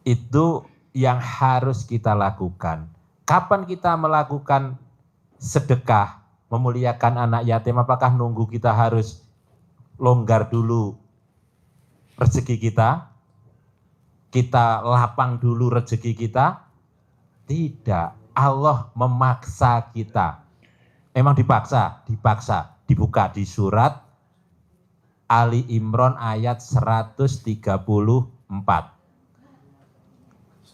itu yang harus kita lakukan. Kapan kita melakukan sedekah, memuliakan anak yatim? Apakah nunggu kita harus longgar dulu rezeki kita? Kita lapang dulu rezeki kita? Tidak. Allah memaksa kita. Memang dipaksa. Dibuka di surat Ali Imran ayat 134.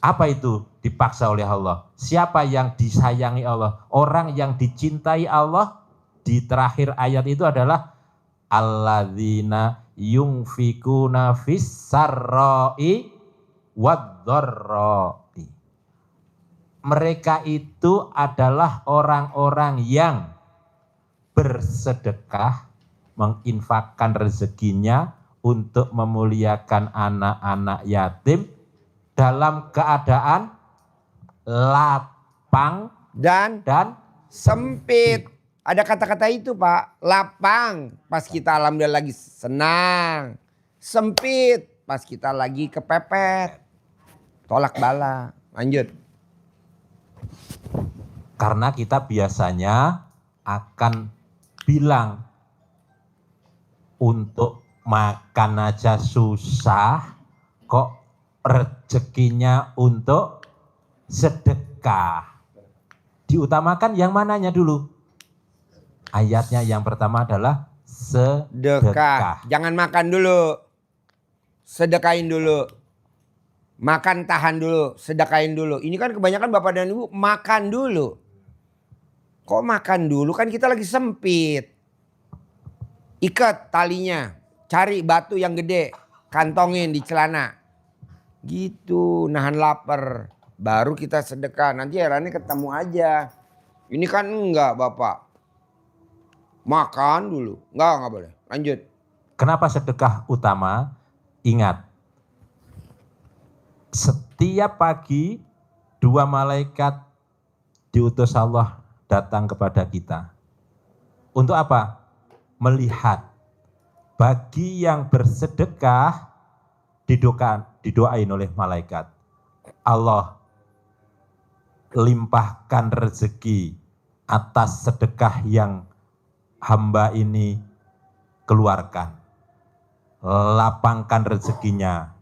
Apa itu dipaksa oleh Allah? Siapa yang disayangi Allah? Orang yang dicintai Allah di terakhir ayat itu adalah alladzina yunfikuna fis sarra'i wad-dharra'i. Mereka itu adalah orang-orang yang bersedekah, menginfakkan rezekinya untuk memuliakan anak-anak yatim dalam keadaan lapang Dan dan sempit. Ada kata-kata itu Pak. Lapang pas kita alhamdulillah lagi senang. Sempit pas kita lagi kepepet. Tolak bala. Lanjut. karena kita biasanya akan bilang untuk makan aja susah, kok rezekinya untuk sedekah. Diutamakan yang mananya dulu? Ayatnya yang pertama adalah sedekah. Jangan makan dulu. Sedekahin dulu. Makan tahan dulu, sedekahin dulu. Ini kan kebanyakan Bapak dan Ibu makan dulu. Kok makan dulu? Kan kita lagi sempit. Ikat talinya. Cari batu yang gede. Kantongin di celana. Gitu, nahan lapar. Baru kita sedekah. Nanti herannya ketemu aja. Ini kan enggak Bapak. Makan dulu. Enggak boleh. Lanjut. Kenapa sedekah utama? Ingat, setiap pagi 2 malaikat diutus Allah datang kepada kita. Untuk apa? Melihat. Bagi yang bersedekah didoain oleh malaikat. Allah limpahkan rezeki atas sedekah yang hamba ini keluarkan. Lapangkan rezekinya,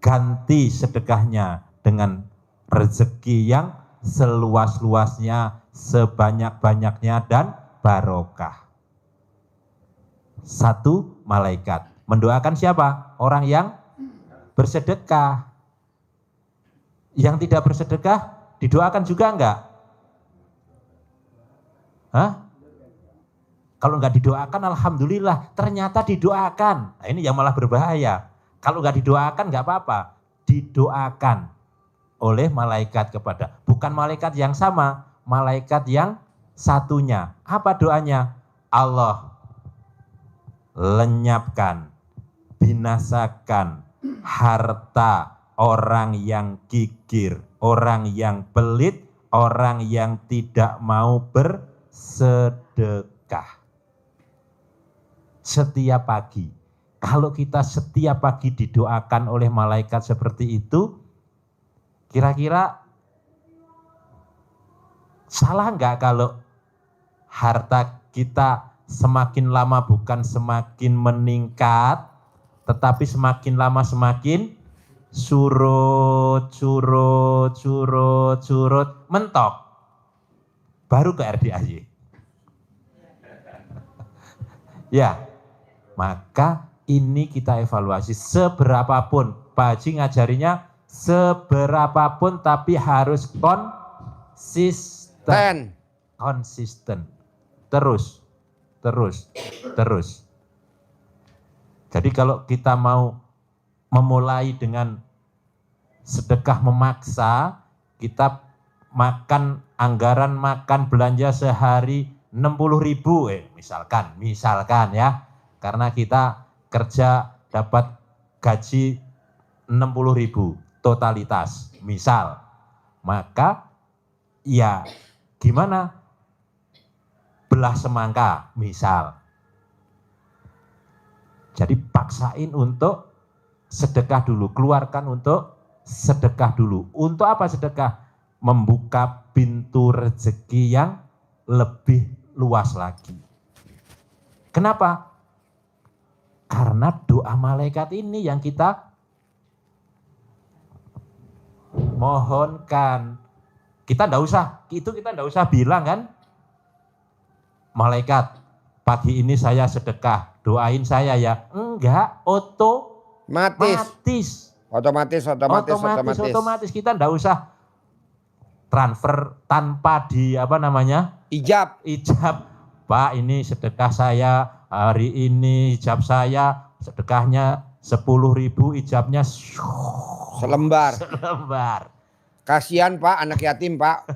ganti sedekahnya dengan rezeki yang seluas-luasnya, sebanyak-banyaknya dan barokah. 1 malaikat mendoakan siapa? Orang yang bersedekah. Yang tidak bersedekah didoakan juga enggak? Hah? Kalau enggak didoakan alhamdulillah, ternyata didoakan. Nah, ini yang malah berbahaya. Kalau enggak didoakan enggak apa-apa, didoakan oleh malaikat kepada, bukan malaikat yang sama, malaikat yang satunya. Apa doanya? Allah lenyapkan, binasakan harta orang yang gigir, orang yang pelit, orang yang tidak mau bersedekah. Setiap pagi, kalau kita setiap pagi didoakan oleh malaikat seperti itu, kira-kira salah enggak kalau harta kita semakin lama bukan semakin meningkat, tetapi semakin lama semakin surut, mentok. Baru ke RDAY. Ya, maka ini kita evaluasi seberapapun. Pak Haji ngajarinya seberapapun tapi harus konsisten. Terus. Jadi kalau kita mau memulai dengan sedekah memaksa, kita makan anggaran makan belanja sehari 60.000 misalkan ya, karena kita kerja dapat gaji 60.000 totalitas misal, maka ya gimana, belah semangka misal, Jadi paksain untuk sedekah dulu, keluarkan untuk sedekah dulu. Untuk apa sedekah? Membuka pintu rezeki yang lebih luas lagi. Kenapa? Karena doa malaikat ini yang kita mohonkan. Kita enggak usah bilang kan, malaikat pagi ini saya sedekah, doain saya ya. Enggak, otomatis kita enggak usah transfer tanpa ijab. Pak, ini sedekah saya hari ini, ijab saya sedekahnya 10.000, ijabnya Selembar. Kasihan Pak, anak yatim Pak.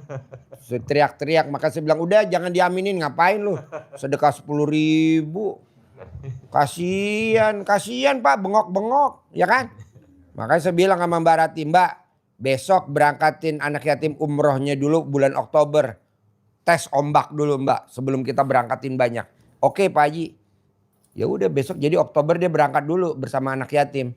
Teriak-teriak, maka saya bilang udah jangan diaminin, ngapain lu sedekah 10.000. Kasihan Pak, bengok-bengok, ya kan? Makanya saya bilang sama Mbak Rati, Mbak, besok berangkatin anak yatim umrohnya dulu bulan Oktober. Tes ombak dulu Mbak, sebelum kita berangkatin banyak. Oke Pak Haji. Ya udah besok jadi Oktober dia berangkat dulu bersama anak yatim.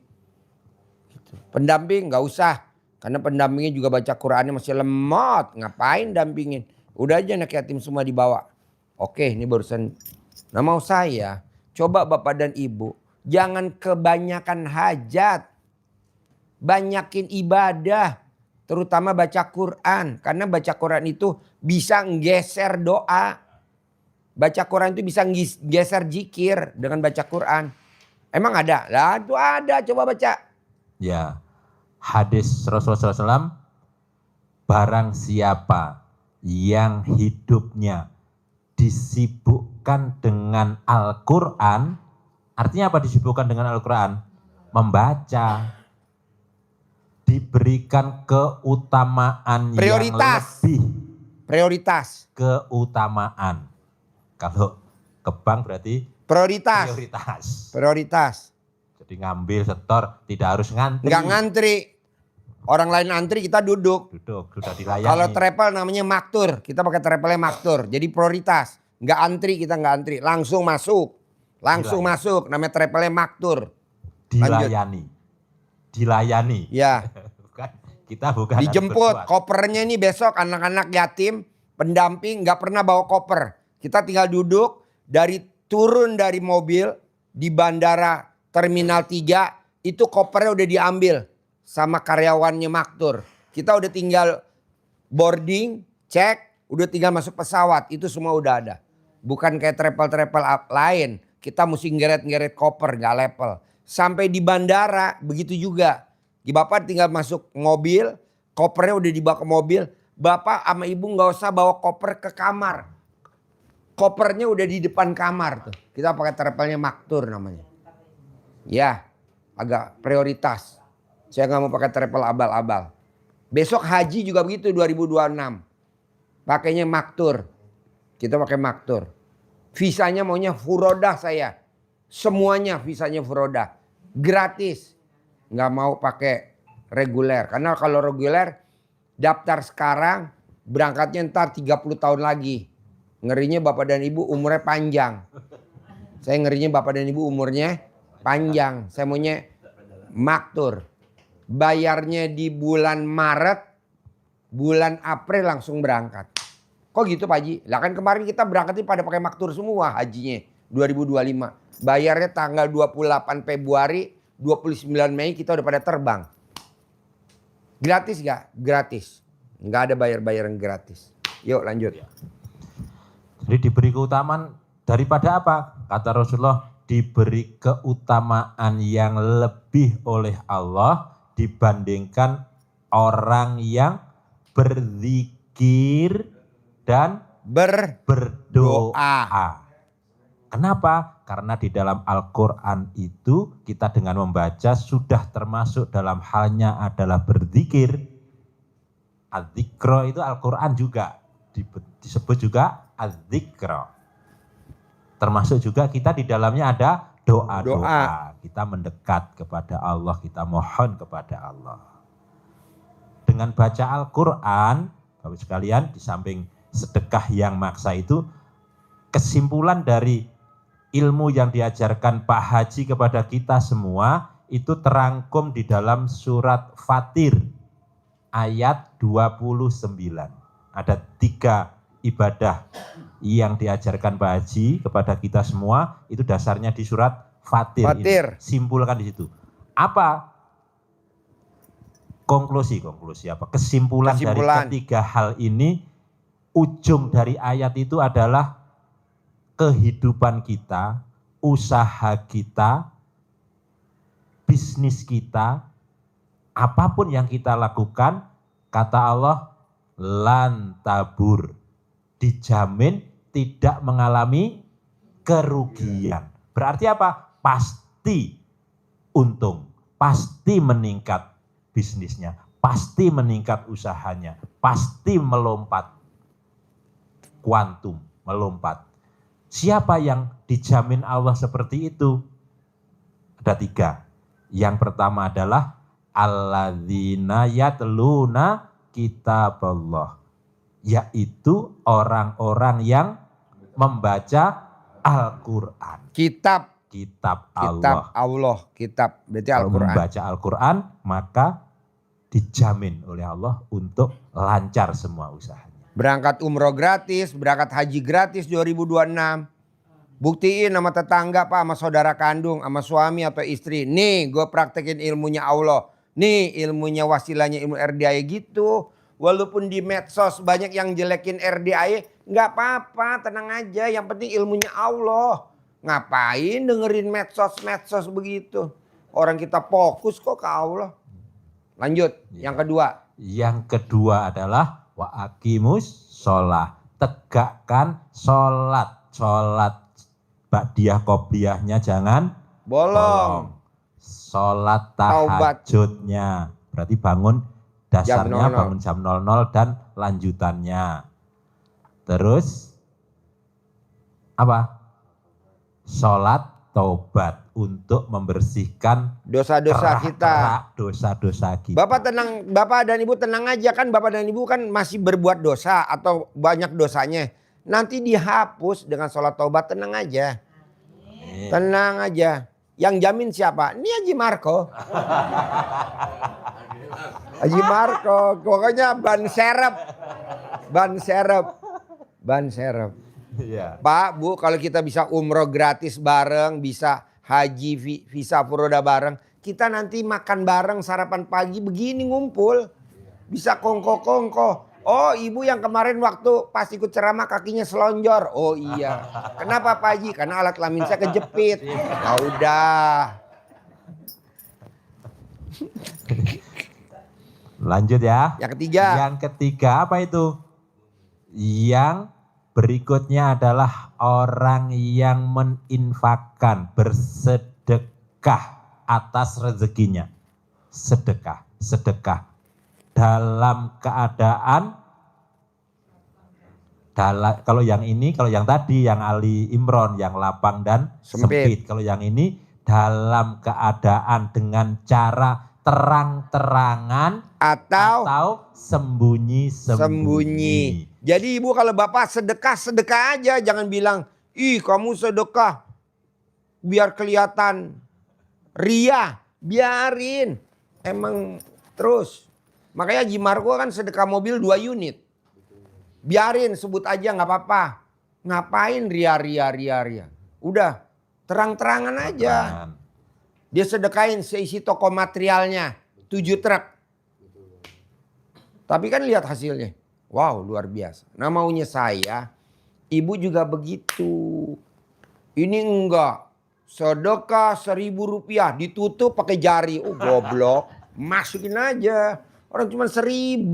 Pendamping nggak usah, karena pendampingnya juga baca Qur'annya masih lemot. Ngapain dampingin? Udah aja anak yatim semua dibawa. Oke, ini barusan. Nah mau saya, coba Bapak dan Ibu, jangan kebanyakan hajat. Banyakin ibadah. Terutama baca Quran. Karena baca Quran itu bisa nggeser doa. Baca Quran itu bisa geser zikir dengan baca Quran. Emang ada? Lah itu ada, coba baca. Ya, hadis Rasulullah SAW, barang siapa yang hidupnya disibukkan dengan Al-Quran, artinya apa disibukkan dengan Al-Quran? Membaca, diberikan keutamaan prioritas. yang lebih. Prioritas. Keutamaan. Kalau ke bank berarti prioritas. Jadi ngambil, setor, tidak harus ngantri. Enggak ngantri. Orang lain antri, kita duduk. Sudah dilayani. Kalau travel namanya maktur. Kita pakai travelnya maktur. Jadi prioritas. Enggak antri, kita enggak antri. Langsung masuk. Masuk. Namanya travelnya maktur. Dilayani. Ya. Kita bukan. Dijemput. Kopernya ini besok anak-anak yatim, pendamping enggak pernah bawa koper. Kita tinggal duduk, turun dari mobil di bandara Terminal 3, itu kopernya udah diambil sama karyawannya maktur. Kita udah tinggal boarding, cek, udah tinggal masuk pesawat. Itu semua udah ada. Bukan kayak travel-travel lain. Kita mesti ngeret-ngeret koper, gak level. Sampai di bandara, begitu juga. Bapak tinggal masuk mobil, kopernya udah dibawa ke mobil. Bapak sama ibu gak usah bawa koper ke kamar. Kopernya udah di depan kamar tuh. Kita pakai travelnya maktur namanya. Ya, agak prioritas. Saya gak mau pakai travel abal-abal. Besok haji juga begitu 2026. Pakainya maktur. Kita pakai maktur. Visanya maunya furodah saya. Semuanya visanya furodah. Gratis. Gak mau pakai reguler. Karena kalau reguler daftar sekarang berangkatnya ntar 30 tahun lagi. Ngerinya Bapak dan Ibu umurnya panjang. Saya ngerinya Bapak dan Ibu umurnya panjang. Saya maunya maktur. Bayarnya di bulan Maret, bulan April langsung berangkat. Kok gitu Pak Haji? Lah kan kemarin kita berangkatnya pada pakai maktur semua hajinya 2025. Bayarnya tanggal 28 Februari, 29 Mei kita udah pada terbang. Gratis gak? Gratis. Nggak ada bayar-bayaran gratis. Yuk lanjut. Jadi diberi keutamaan daripada apa? Kata Rasulullah, diberi keutamaan yang lebih oleh Allah dibandingkan orang yang berzikir dan berdoa. Kenapa? Karena di dalam Al-Quran itu kita dengan membaca sudah termasuk dalam halnya adalah berzikir. Az-zikro itu Al-Quran juga disebut juga az-zikro. Termasuk juga kita di dalamnya ada doa-doa. Kita mendekat kepada Allah, kita mohon kepada Allah. Dengan baca Al-Quran, Bapak sekalian, di samping sedekah yang maksa itu, kesimpulan dari ilmu yang diajarkan Pak Haji kepada kita semua itu terangkum di dalam surat Fatir ayat 29. Ada 3 ibadah yang diajarkan Pak Haji kepada kita semua, itu dasarnya di surat Fatir. Fatir. Ini. Simpulkan di situ. Apa konklusi apa? Kesimpulan dari ketiga hal ini, ujung dari ayat itu adalah kehidupan kita, usaha kita, bisnis kita, apapun yang kita lakukan, kata Allah, lan tabur, dijamin tidak mengalami kerugian. Berarti apa? Pasti untung, pasti meningkat bisnisnya, pasti meningkat usahanya, pasti melompat kuantum, melompat. Siapa yang dijamin Allah seperti itu? Ada 3. Yang pertama adalah alladzina yatluna kitaballah, yaitu orang-orang yang membaca Al-Quran. Kitab Allah. Kitab berarti Kalau Al-Quran. membaca Al-Quran, maka dijamin oleh Allah untuk lancar semua usahanya. Berangkat umroh gratis, berangkat haji gratis 2026. Buktiin sama tetangga Pak, sama saudara kandung, sama suami atau istri. Nih gue praktekin ilmunya Allah. Nih ilmunya wasilahnya ilmu RDAE gitu. Walaupun di medsos banyak yang jelekin RDAE, nggak apa-apa, tenang aja. Yang penting ilmunya Allah. Ngapain dengerin medsos begitu? Orang kita fokus kok ke Allah. Lanjut, yang kedua. Yang kedua adalah wa aqimus sholah, tegakkan sholat. Sholat ba'diyah qobliyahnya jangan Bolong. Sholat tahajudnya, berarti bangun dasarnya bangun jam 00 dan lanjutannya. Terus apa? Sholat taubat untuk membersihkan Dosa-dosa kita. Dosa-dosa kita. Bapak tenang, Bapak dan Ibu tenang aja kan. Bapak dan Ibu kan masih berbuat dosa atau banyak dosanya. Nanti dihapus dengan sholat taubat, tenang aja. Tenang aja. Yang jamin siapa? Ini Haji Marco. Haji Marco, pokoknya ban serep. Ban serep. Ban serep. Iya. Pak, Bu, kalau kita bisa umroh gratis bareng, bisa haji visa furoda bareng, kita nanti makan bareng sarapan pagi begini ngumpul. Bisa kongko-kongko. Oh, Ibu yang kemarin waktu pas ikut ceramah kakinya selonjor. Oh iya. Kenapa Pak Haji? Karena alat kelamin saya kejepit. Ya udah. Lanjut ya. Yang ketiga. Yang ketiga apa itu? Yang berikutnya adalah orang yang meninfakkan, bersedekah atas rezekinya. Sedekah dalam keadaan kalau yang tadi yang Ali Imron yang lapang dan sempit. Kalau yang ini dalam keadaan dengan cara terang-terangan atau sembunyi-sembunyi. Jadi Ibu kalau Bapak sedekah aja, jangan bilang, "Ih, kamu sedekah biar kelihatan ria." Biarin. Emang terus. Makanya Haji Marco kan sedekah mobil 2 unit. Biarin, sebut aja nggak apa-apa. Ngapain ria. Udah, terang-terangan aja. Dia sedekahin seisi toko materialnya 7 truk. Tapi kan lihat hasilnya. Wow, luar biasa. Nah, maunya saya, Ibu juga begitu. Ini enggak. Sedekah 1.000 rupiah ditutup pakai jari. Oh, goblok. Masukin aja. Orang cuma 1.000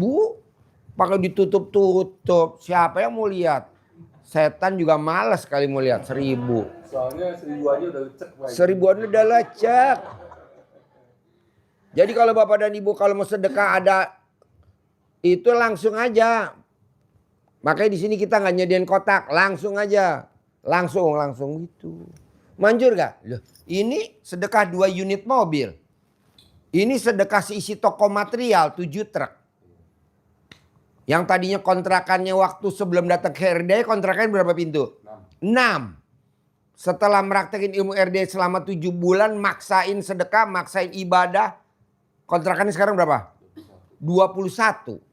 pakai ditutup-tutup. Siapa yang mau lihat? Setan juga malas kali mau lihat 1.000. Soalnya 1.000 aja udah lecek. 1.000 udah lecek. Jadi kalau Bapak dan Ibu kalau mau sedekah ada itu langsung aja. Makanya di sini kita nggak nyediain kotak, langsung aja. Langsung gitu. Manjur gak? Loh, ini sedekah 2 unit mobil. Ini sedekah seisi toko material 7 truk. Yang tadinya kontrakannya waktu sebelum datang ke RD kontrakannya berapa pintu? 6. setelah meraktekin ilmu RD selama 7 bulan, maksain sedekah, maksain ibadah. Kontrakannya sekarang berapa? 21.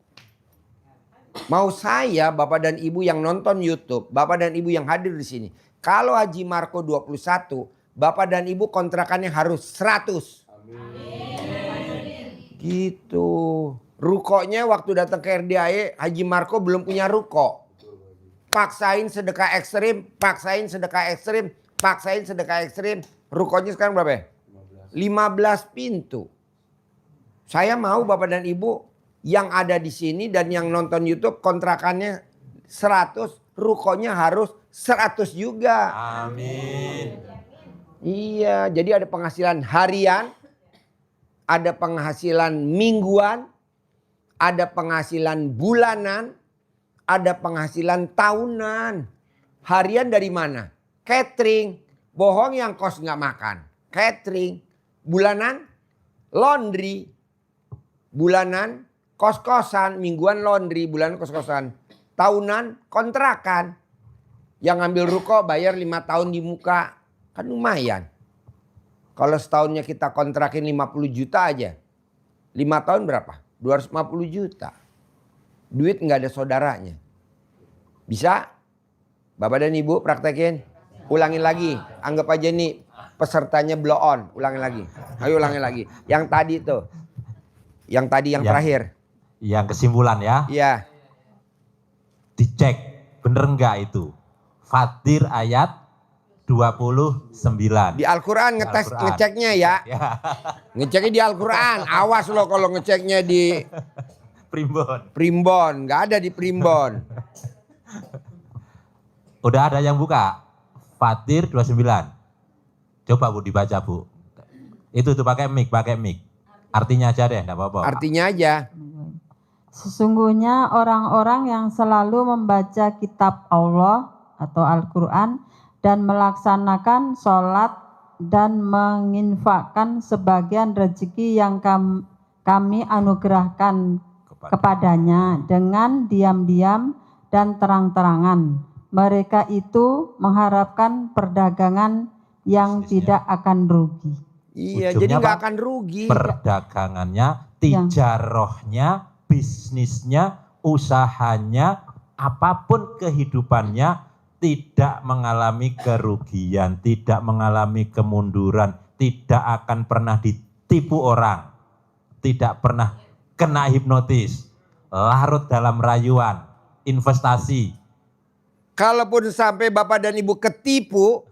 Mau saya, Bapak dan Ibu yang nonton YouTube, Bapak dan Ibu yang hadir di sini. Kalau Haji Marco 21, Bapak dan Ibu kontrakannya harus 100. Amin. Gitu. Rukonya waktu datang ke RDAE, Haji Marco belum punya ruko. Paksain sedekah ekstrim, paksain sedekah ekstrim, paksain sedekah ekstrim. Rukonya sekarang berapa ya? 15 pintu. Saya mau Bapak dan Ibu yang ada di sini dan yang nonton YouTube kontrakannya 100, rukonya harus 100 juga. Amin. Iya, jadi ada penghasilan harian, ada penghasilan mingguan, ada penghasilan bulanan, ada penghasilan tahunan. Harian dari mana? Catering. Bohong yang kos nggak makan. Catering. Bulanan laundry. Bulanan kos-kosan, mingguan laundry, bulan kos-kosan. Tahunan kontrakan. Yang ngambil ruko bayar 5 tahun di muka. Kan lumayan. Kalau setahunnya kita kontrakin 50 juta aja. 5 tahun berapa? 250 juta. Duit nggak ada saudaranya. Bisa? Bapak dan Ibu praktekin. Ulangin lagi. Anggap aja nih pesertanya blow on. Ulangin lagi. Ayo ulangin lagi. Yang tadi tuh. Yang tadi yang terakhir. Yang kesimpulan ya. Iya. Dicek bener enggak itu. Fatir ayat 29. Di Al-Quran ngetes Al-Quran. ngeceknya ya. Ya. Ngeceknya di Al-Quran. Awas loh kalau ngeceknya di Primbon. Primbon. Nggak ada di Primbon. Udah ada yang buka. Fatir 29. Coba Bu dibaca Bu. Itu tuh pakai mic. Artinya aja deh, enggak apa-apa. Artinya aja. Sesungguhnya orang-orang yang selalu membaca kitab Allah atau Al-Quran dan melaksanakan sholat dan menginfakkan sebagian rezeki yang kami anugerahkan kepadanya dengan diam-diam dan terang-terangan. Mereka itu mengharapkan perdagangan yang tidak akan rugi. Iya, Ujungnya jadi nggak apa? akan rugi. Perdagangannya, tijarohnya, bisnisnya, usahanya, apapun kehidupannya tidak mengalami kerugian, tidak mengalami kemunduran, tidak akan pernah ditipu orang, tidak pernah kena hipnotis, larut dalam rayuan, investasi. Kalaupun sampai Bapak dan Ibu ketipu,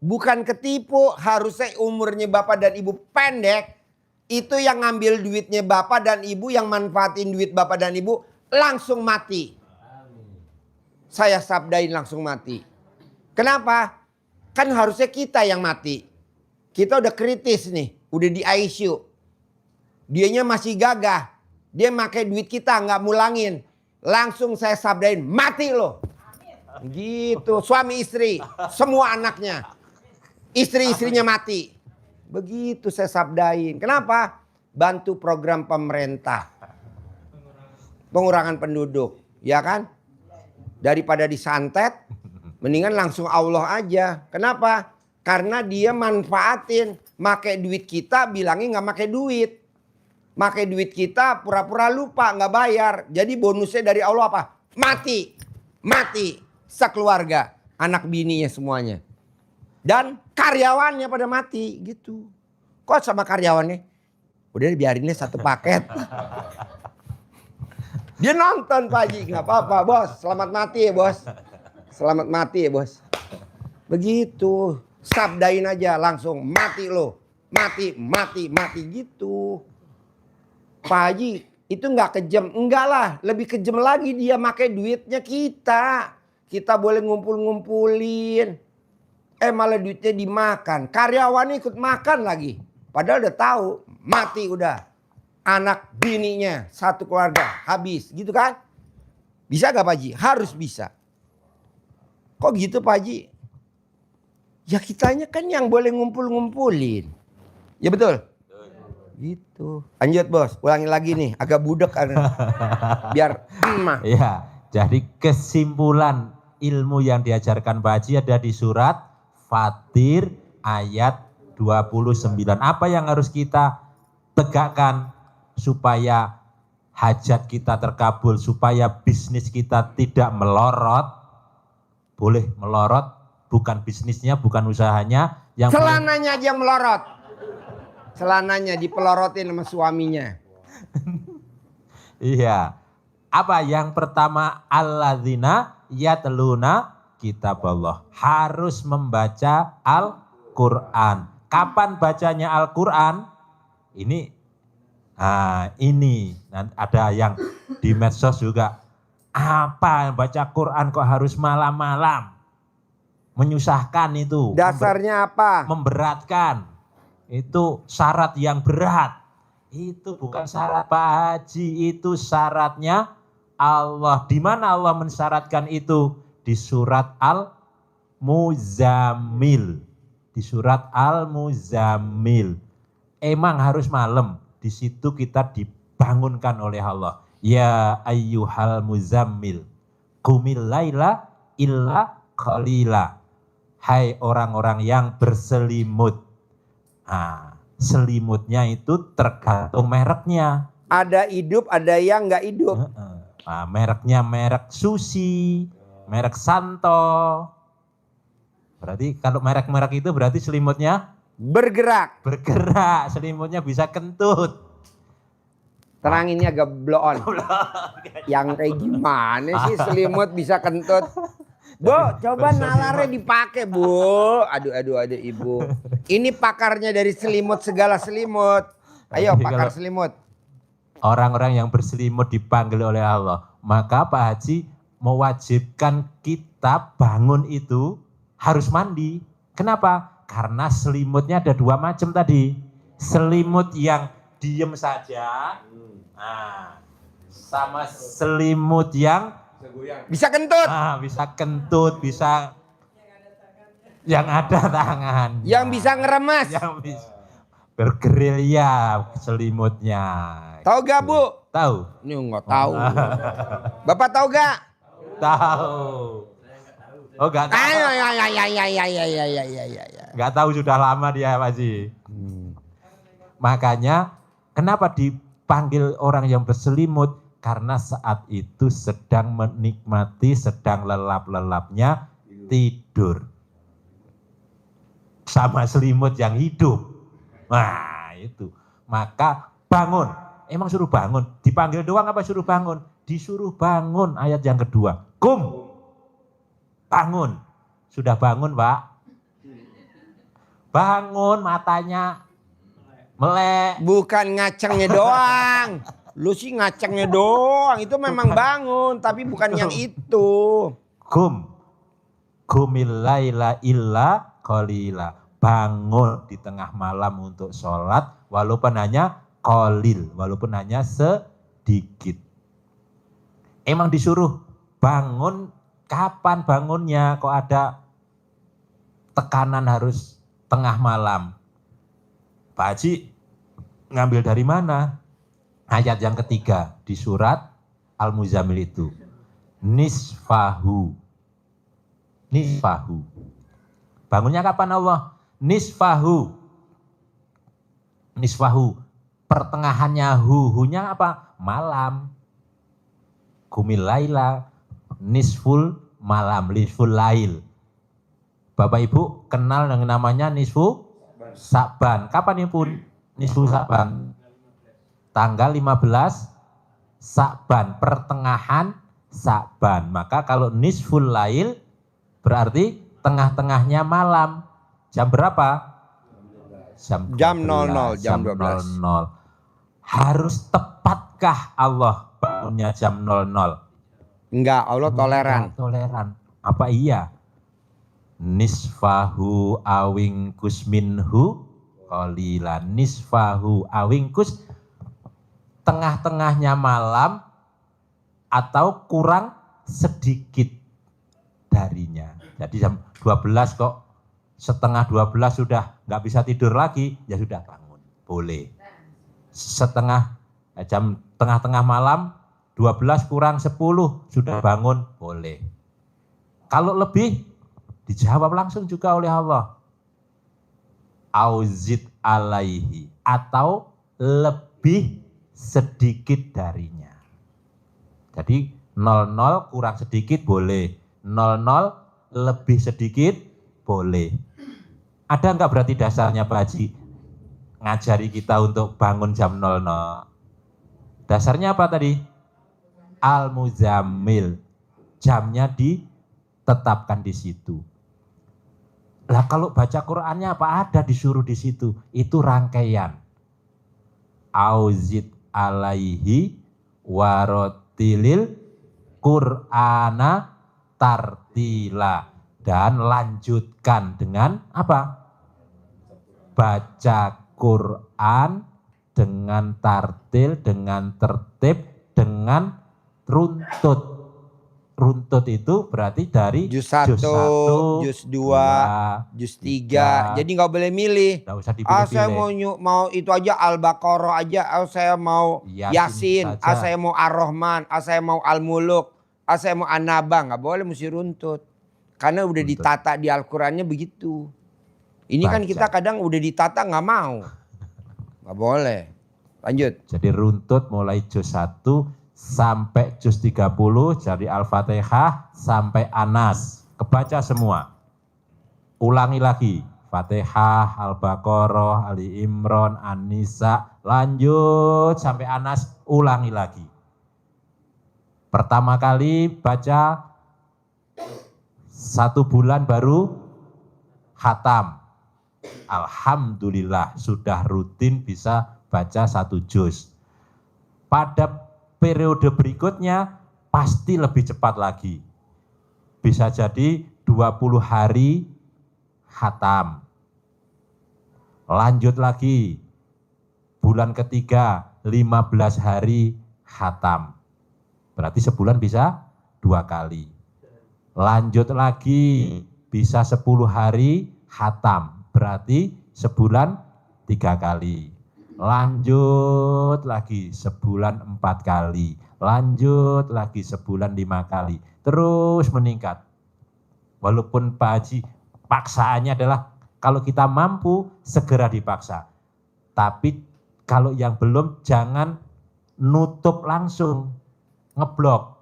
bukan ketipu, harusnya umurnya Bapak dan Ibu pendek. Itu yang ngambil duitnya Bapak dan Ibu, yang manfaatin duit Bapak dan Ibu langsung mati. Saya sabdain langsung mati. Kenapa? Kan harusnya kita yang mati. Kita udah kritis nih, udah di ICU. Dianya masih gagah. Dia pakai duit kita nggak mulangin. Langsung saya sabdain, mati lo. Gitu, suami istri, semua anaknya. Istri-istrinya mati. Begitu saya sabdain. Kenapa? Bantu program pemerintah. Pengurangan penduduk. Ya kan? Daripada disantet, mendingan langsung Allah aja. Kenapa? Karena dia manfaatin. Make duit kita, bilangnya nggak make duit. Make duit kita, pura-pura lupa, nggak bayar. Jadi bonusnya dari Allah apa? Mati. Mati. Sekeluarga. Anak bininya semuanya. Dan karyawannya pada mati gitu. Kok sama karyawannya? Udah biarinnya satu paket. Dia nonton Pak Haji, nggak apa-apa bos. Selamat mati ya bos. Selamat mati ya bos. Begitu. Sabdain aja langsung mati lo. Mati gitu. Pak Haji itu nggak kejam. Enggak lah, lebih kejam lagi dia pakai duitnya kita. Kita boleh ngumpul-ngumpulin. Malah duitnya dimakan. Karyawannya ikut makan lagi. Padahal udah tahu mati udah. Anak bininya satu keluarga habis gitu kan. Bisa gak Pak Haji? Harus bisa. Kok gitu Pak Haji? Ya kitanya kan yang boleh ngumpul-ngumpulin. Ya betul? Gitu. Lanjut bos, ulangin lagi nih. Agak budek biar emah. Ya, jadi kesimpulan ilmu yang diajarkan Pak Haji ada di surat Fatir ayat 29. Apa yang harus kita tegakkan supaya hajat kita terkabul, supaya bisnis kita tidak melorot? Boleh melorot, bukan bisnisnya, bukan usahanya. Yang Celananya aja melorot. Celananya dipelorotin sama suaminya. Iya. Apa yang pertama? Alladzina yatluna kitaballah. Harus membaca Al-Quran. Kapan bacanya Al-Quran? Ini ada yang di medsos juga. Apa baca Quran kok harus malam-malam? Menyusahkan itu. Dasarnya apa? Memberatkan. Itu syarat yang berat. Itu bukan syarat Pak Haji, itu syaratnya Allah. Di mana Allah mensyaratkan itu? Di surat Al-Muzammil. Di surat Al-Muzammil. Emang harus malam. Di situ kita dibangunkan oleh Allah. Ya ayyuhal muzammil. Qumil laila illa qalila. Hai orang-orang yang berselimut. Nah, selimutnya itu tergantung mereknya. Ada hidup, ada yang nggak hidup. Nah, mereknya merek Susi, merek Santo. Berarti kalau merek-merek itu berarti selimutnya Bergerak. bergerak, selimutnya bisa kentut. Teranginnya agak blow on. Yang kayak gimana sih selimut bisa kentut? Bu, coba nalarnya dipakai, Bu. Aduh Ibu. Ini pakarnya dari selimut, segala selimut. Ayo Jadi pakar kalau selimut. orang-orang yang berselimut dipanggil oleh Allah, maka Pak Haji mewajibkan kita bangun itu harus mandi. Kenapa? Karena selimutnya ada dua macam tadi. Selimut yang diem saja, sama selimut yang Bisa kentut. bisa kentut, bisa yang ada tangan, Yang bisa ngeremas. yang bisa bergerilya selimutnya. Tahu gak, Bu? Tahu? Ini nggak tahu. Bapak tahu gak? Tahu. Oh enggak tahu. Ya. Enggak tahu, sudah lama dia Pak Haji. Makanya kenapa dipanggil orang yang berselimut? Karena saat itu sedang menikmati, sedang lelap-lelapnya tidur. Sama selimut yang hidup. Nah itu. Maka bangun. Emang suruh bangun. Dipanggil doang apa suruh bangun? Disuruh bangun, ayat yang kedua. Kum. Bangun. Sudah bangun Pak? Bangun, matanya melek. Bukan ngacengnya doang. Lu sih ngacengnya doang. Itu memang bangun, tapi bukan yang itu. Qumil laila illa qalila. Bangun di tengah malam untuk sholat, walaupun hanya qalil, walaupun hanya sedikit. Emang disuruh bangun, kapan bangunnya? Kok ada tekanan harus tengah malam? Pak Haji ngambil dari mana? Ayat yang ketiga di surat Al-Muzammil itu. Nisfahu. Nisfahu. Bangunnya kapan Allah? Nisfahu. Nisfahu. Pertengahannya hu-nya apa? Malam. Qumil laila. Nisful malam. Nisful lail. Bapak Ibu kenal dengan namanya nisfu Sa'ban. Kapan ini pun nisfu Sa'ban? Tanggal 15 Sa'ban, pertengahan Sa'ban. Maka kalau nisful lail berarti tengah-tengahnya malam. Jam berapa? Jam 00, jam 12. 00. Harus tepatkah Allah bangunnya jam 00? Enggak, Allah toleran. Toleran. Apa iya? Nisfahu awingkus minhu qalilan. Nisfahu awingkus, tengah-tengahnya malam atau kurang sedikit darinya. Jadi jam 12 kok setengah 12 sudah nggak bisa tidur lagi, ya sudah bangun. Boleh. Jam tengah-tengah malam 12 kurang 10 sudah bangun, boleh. Kalau lebih Dijawab langsung juga oleh Allah. Auzid alaihi, atau lebih sedikit darinya. Jadi 00 kurang sedikit boleh, 00 lebih sedikit boleh. Ada enggak berarti dasarnya Pak Haji ngajari kita untuk bangun jam 00? Dasarnya apa tadi? Al-Muzammil. Jamnya ditetapkan di situ. Lah kalau baca Qur'annya apa ada disuruh di situ? Itu rangkaian. Auzid alaihi warotilil Qur'ana tartila. Dan lanjutkan dengan apa? Baca Qur'an dengan tartil, dengan tertib, dengan runtut. Runtut itu berarti dari Juz 1, juz 2, juz 3. Jadi nggak boleh milih. Nggak usah Saya dipilih-pilih. mau itu aja Al-Baqarah aja. Saya mau Yasin. saja. Saya mau Ar-Rahman. Saya mau Al-Muluk. Saya mau An-Naba. Nggak boleh, mesti runtut. Karena udah Runtut. ditata di Al-Qurannya begitu. Ini kan Baca. kita kadang udah ditata nggak mau. Nggak boleh. Lanjut. Jadi runtut mulai juz 1 sampai juz 30, dari Al-Fatihah sampai Anas. Kebaca semua. Ulangi lagi. Fatihah, Al-Baqarah, Ali Imran, An-Nisa. Lanjut sampai Anas, ulangi lagi. Pertama kali baca 1 bulan baru khatam. Alhamdulillah sudah rutin bisa baca 1 juz. Pada periode berikutnya pasti lebih cepat lagi. Bisa jadi 20 hari khatam. Lanjut lagi. Bulan ketiga 15 hari khatam. Berarti sebulan bisa 2 kali. Lanjut lagi bisa 10 hari khatam. Berarti sebulan 3 kali. Lanjut lagi sebulan 4 kali. Lanjut lagi sebulan 5 kali. Terus meningkat. Walaupun Pak Haji paksaannya adalah kalau kita mampu segera dipaksa. Tapi kalau yang belum jangan nutup langsung. Ngeblok.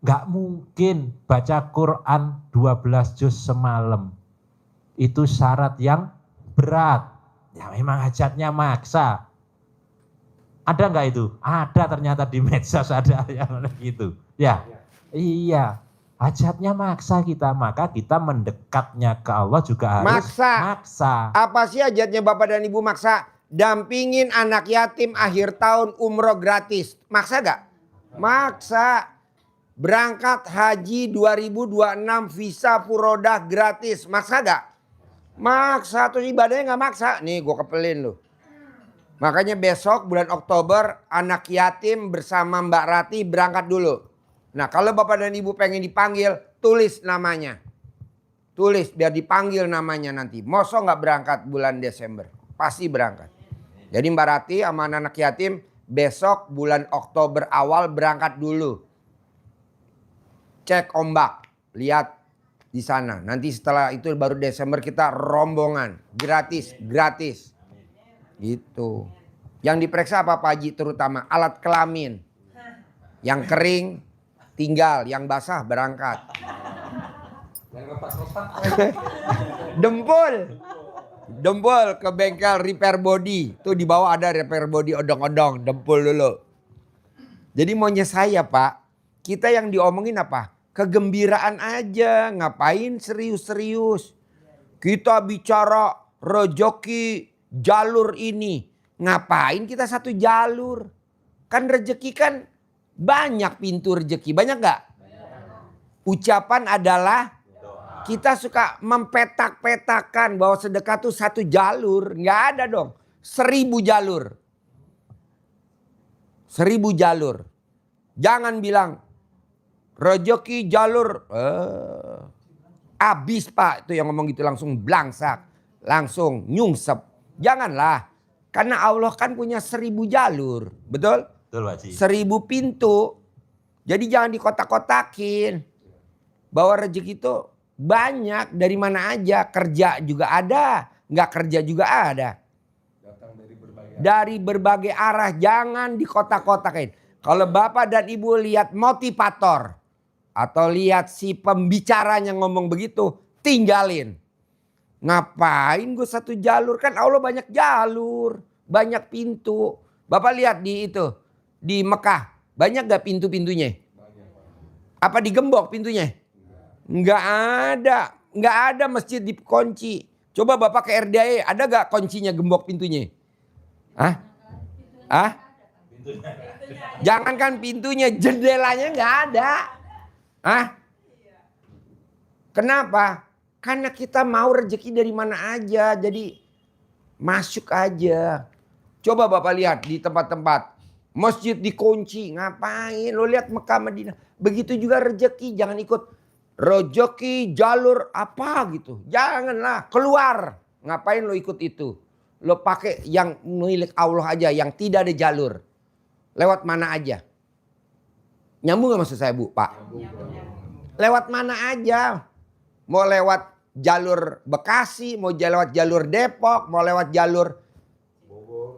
Nggak mungkin baca Quran 12 juz semalam. Itu syarat yang berat. Ya memang hajatnya maksa. Ada nggak itu? Ada, ternyata di medsos ada yang gitu. Ya, iya. Hajatnya maksa kita, maka kita mendekatnya ke Allah juga harus maksa. Apa sih hajatnya Bapak dan Ibu maksa? Dampingin anak yatim akhir tahun umroh gratis. Maksa gak? Maksa. Berangkat haji 2026 visa furodah gratis. Maksa gak? Maksa. Terus ibadahnya gak maksa. Nih gue kepelin loh. Makanya besok bulan Oktober anak yatim bersama Mbak Rati berangkat dulu. Nah kalau Bapak dan Ibu pengen dipanggil, tulis namanya. Tulis biar dipanggil namanya nanti. Mosok gak berangkat bulan Desember? Pasti berangkat. Jadi Mbak Rati sama anak yatim besok bulan Oktober awal berangkat dulu. Cek ombak, lihat di sana. Nanti setelah itu baru Desember kita rombongan. Gratis. Gitu. Yang diperiksa apa Pak Haji terutama? Alat kelamin. Yang kering tinggal, yang basah berangkat. Dempul ke bengkel repair body. Tuh di bawah ada repair body odong-odong. Dempul dulu. Jadi maunya saya Pak, kita yang diomongin apa? Kegembiraan aja. Ngapain serius-serius? Kita bicara rezeki jalur ini. Ngapain kita satu jalur? Kan rezeki kan banyak pintu rezeki. Banyak gak? Ucapan adalah kita suka mempetak-petakan bahwa sedekah itu satu jalur. Nggak ada dong. 1000 jalur. 1000 jalur. Jangan bilang rezeki jalur. Abis Pak. Itu yang ngomong gitu langsung blangsak. Langsung nyungsep. Janganlah. Karena Allah kan punya 1000 jalur. Betul? Betul Pak Haji. 1000 pintu. Jadi jangan dikotak-kotakin. Bahwa rezeki itu Banyak, dari mana aja. Kerja juga ada, nggak kerja juga ada. Dari berbagai arah, jangan dikotak-kotakin. Kalau Bapak dan Ibu lihat motivator atau lihat si pembicaranya ngomong begitu, tinggalin. Ngapain gue satu jalur? Kan Allah banyak jalur, banyak pintu. Bapak lihat di itu, di Mekah, banyak gak pintu-pintunya? Apa digembok pintunya? Nggak ada. Nggak ada masjid dikunci. Coba Bapak ke RDAE, ada gak kuncinya gembok pintunya? Hah? Jangankan pintunya, jendelanya nggak ada. Kenapa? Karena kita mau rezeki dari mana aja. Jadi masuk aja. Coba Bapak lihat di tempat-tempat. Masjid dikunci. Ngapain? Lo lihat Mekah Madinah. Begitu juga rezeki. Jangan ikut rezeki jalur apa gitu. Janganlah. Keluar. Ngapain lo ikut itu? Lo pakai yang milik Allah aja, yang tidak ada jalur. Lewat mana aja. Nyambung gak maksud saya Bu, Pak? Lewat mana aja. Mau lewat jalur Bekasi, mau lewat jalur Depok, mau lewat jalur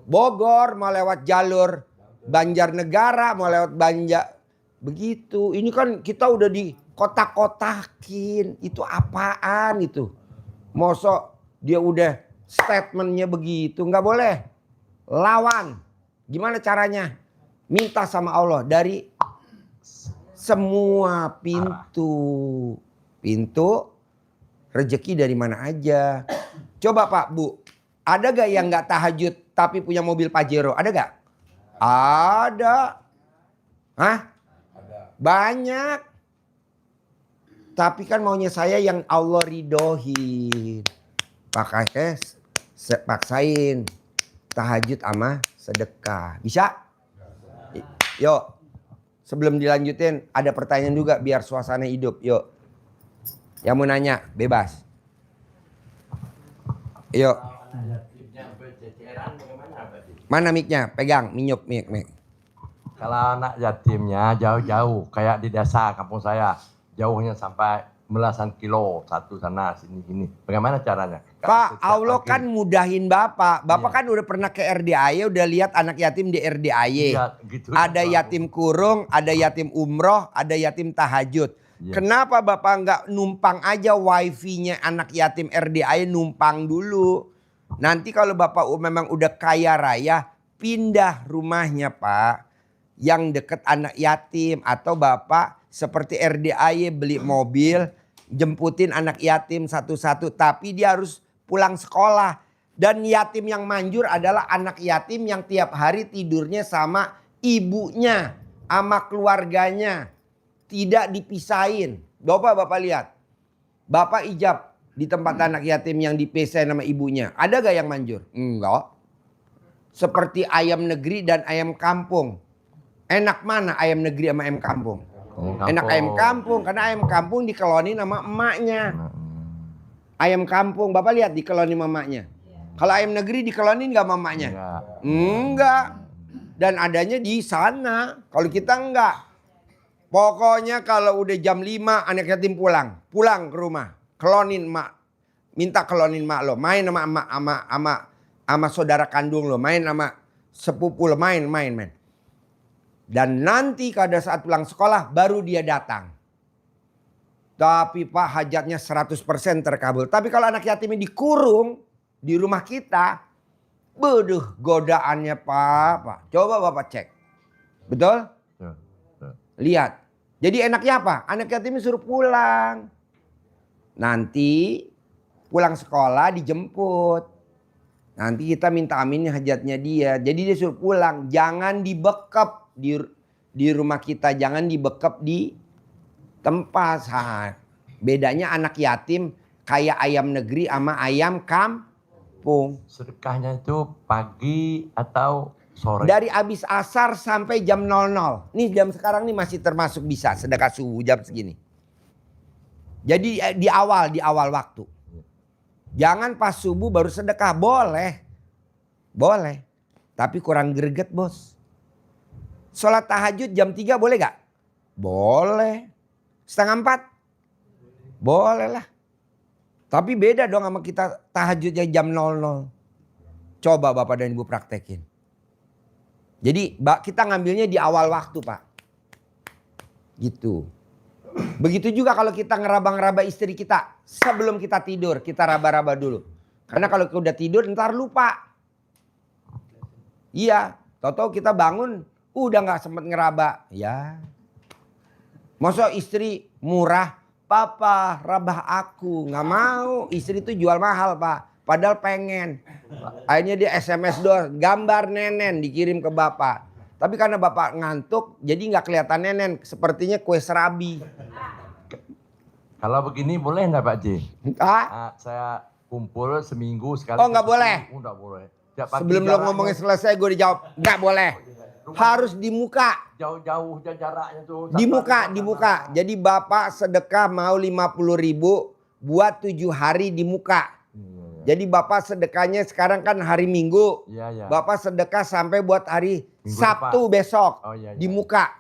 Bogor, mau lewat jalur Banjarnegara, mau lewat begitu. Ini kan kita udah di kotak-kotakin. Itu apaan itu? Mosok dia udah statementnya begitu, nggak boleh. Lawan. Gimana caranya? Minta sama Allah dari semua pintu. Pintu rezeki dari mana aja. Coba Pak, Bu. Ada gak yang nggak tahajud tapi punya mobil Pajero? Ada gak? Ada. Banyak. Tapi kan maunya saya yang Allah ridhoin. Paksain tahajud sama sedekah. Bisa? Yuk. Sebelum dilanjutin ada pertanyaan juga biar suasana hidup. Yuk. Yang mau nanya bebas. Yuk. Mana mic-nya? Pegang, mic. Kalau anak yatimnya jauh-jauh kayak di desa kampung saya, jauhnya sampai belasan kilo, satu sana sini. Bagaimana caranya? Pak, Allah kan mudahin Bapak. Bapak kan udah pernah ke RDAY, udah lihat anak yatim di RDAY. Iya, gitu. Ada yatim kurung, ada yatim umroh, ada yatim tahajud. Iya. Kenapa Bapak nggak numpang aja wifi-nya anak yatim RDAY, numpang dulu. Nanti kalau Bapak memang udah kaya raya, pindah rumahnya Pak. Yang deket anak yatim. Atau Bapak seperti RDAY beli mobil, jemputin anak yatim satu-satu. Tapi dia harus pulang sekolah. Dan yatim yang manjur adalah anak yatim yang tiap hari tidurnya sama ibunya. Sama keluarganya. Tidak dipisahin. Bapak lihat. Bapak ijab di tempat anak yatim yang dipisahin sama ibunya. Ada gak yang manjur? Enggak. Seperti ayam negeri dan ayam kampung. Enak mana ayam negeri sama ayam kampung? Enak ayam kampung. Karena ayam kampung dikelonin sama emaknya. Ayam kampung. Bapak lihat dikelonin sama emaknya. Kalau ayam negeri dikelonin gak sama emaknya? Enggak. Dan adanya di sana. Kalau kita enggak. Pokoknya kalau udah jam 5 anak yatim pulang. Pulang ke rumah. Kelonin emak. Minta kelonin emak lo. Main sama emak sama saudara kandung lo. Main sama sepupu lo. Main. Dan nanti pada saat pulang sekolah baru dia datang. Tapi Pak hajatnya 100% terkabul. Tapi kalau anak yatimnya dikurung di rumah kita. Beduh godaannya Pak. Coba Bapak cek. Betul? Lihat. Jadi enaknya apa? Anak yatimnya suruh pulang. Nanti pulang sekolah dijemput. Nanti kita minta aminnya hajatnya dia. Jadi dia suruh pulang. Jangan dibekep di rumah kita. Jangan dibekep di tempat. Bedanya anak yatim kayak ayam negeri sama ayam kampung. Sedekahnya itu pagi atau sore? Dari habis asar sampai jam 00. Nih jam sekarang nih masih termasuk bisa sedekah subuh jam segini. Jadi di awal waktu. Jangan pas subuh baru sedekah. Boleh. Tapi kurang greget bos. Sholat tahajud jam 3 boleh gak? Boleh. 3:30? Boleh lah. Tapi beda dong sama kita tahajudnya jam 00. Coba Bapak dan Ibu praktekin. Jadi kita ngambilnya di awal waktu Pak. Gitu. Begitu juga kalau kita ngeraba-ngeraba istri kita. Sebelum kita tidur kita raba-raba dulu. Karena kalau udah tidur ntar lupa. Iya. Tahu-tahu kita bangun udah gak sempet ngeraba. Ya. Masa istri murah. Papa rabah aku. Gak mau. Istri itu jual mahal Pak. Padahal pengen. Akhirnya dia SMS doang. Gambar nenen dikirim ke Bapak. Tapi karena Bapak ngantuk. Jadi gak kelihatan nenen. Sepertinya kue serabi. Kalau begini boleh enggak Pak J? Saya kumpul seminggu sekali. Oh gak boleh? Enggak boleh. Tiap pagi Sebelum lo ngomongin selesai gue dijawab. Gak boleh. Harus di muka. Jauh-jauh jaraknya tuh. Di muka. Jadi Bapak sedekah mau 50.000 buat 7 hari di muka. Jadi Bapak sedekahnya sekarang kan hari Minggu. Iya. Bapak sedekah sampai buat hari Minggu Sabtu depan. besok. Oh, iya. Di muka.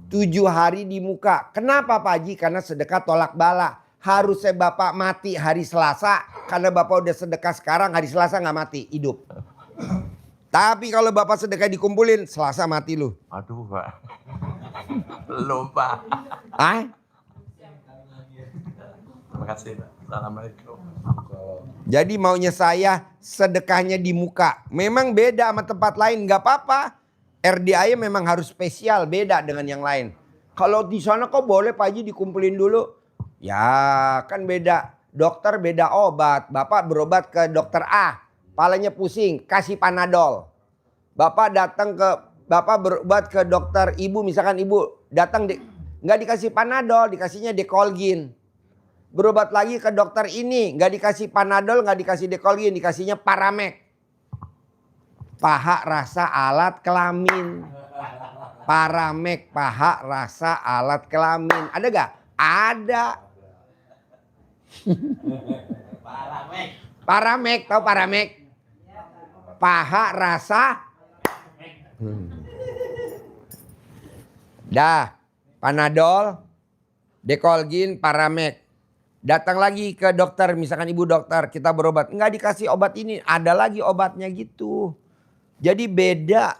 7 hari di muka. Kenapa Pak Haji? Karena sedekah tolak bala. Harusnya Bapak mati hari Selasa. Karena Bapak udah sedekah sekarang, hari Selasa gak mati, hidup. Tapi kalau Bapak sedekah dikumpulin, Selasa mati lu. Aduh Pak. Belum Pak. Terima kasih Pak. Assalamualaikum. Jadi maunya saya sedekahnya di muka. Memang beda sama tempat lain, gak apa-apa. RDA memang harus spesial, beda dengan yang lain. Kalau di sana kok boleh Pak Haji dikumpulin dulu? Ya kan beda. Dokter beda obat. Bapak berobat ke dokter A. Palanya pusing, kasih Panadol. Bapak berobat ke dokter ibu, misalkan ibu datang nggak dikasih Panadol, dikasihnya Dekolgin. Berobat lagi ke dokter ini, nggak dikasih Panadol, nggak dikasih Dekolgin, dikasihnya Paramek. Paha rasa alat kelamin. Paramek, paha rasa alat kelamin. Ada gak? Ada. Paramek, tahu Paramek? Paha rasa. Dah, Panadol, Dekolgin, Paramek. Datang lagi ke dokter, misalkan ibu dokter, kita berobat. Enggak dikasih obat ini, ada lagi obatnya gitu. Jadi beda.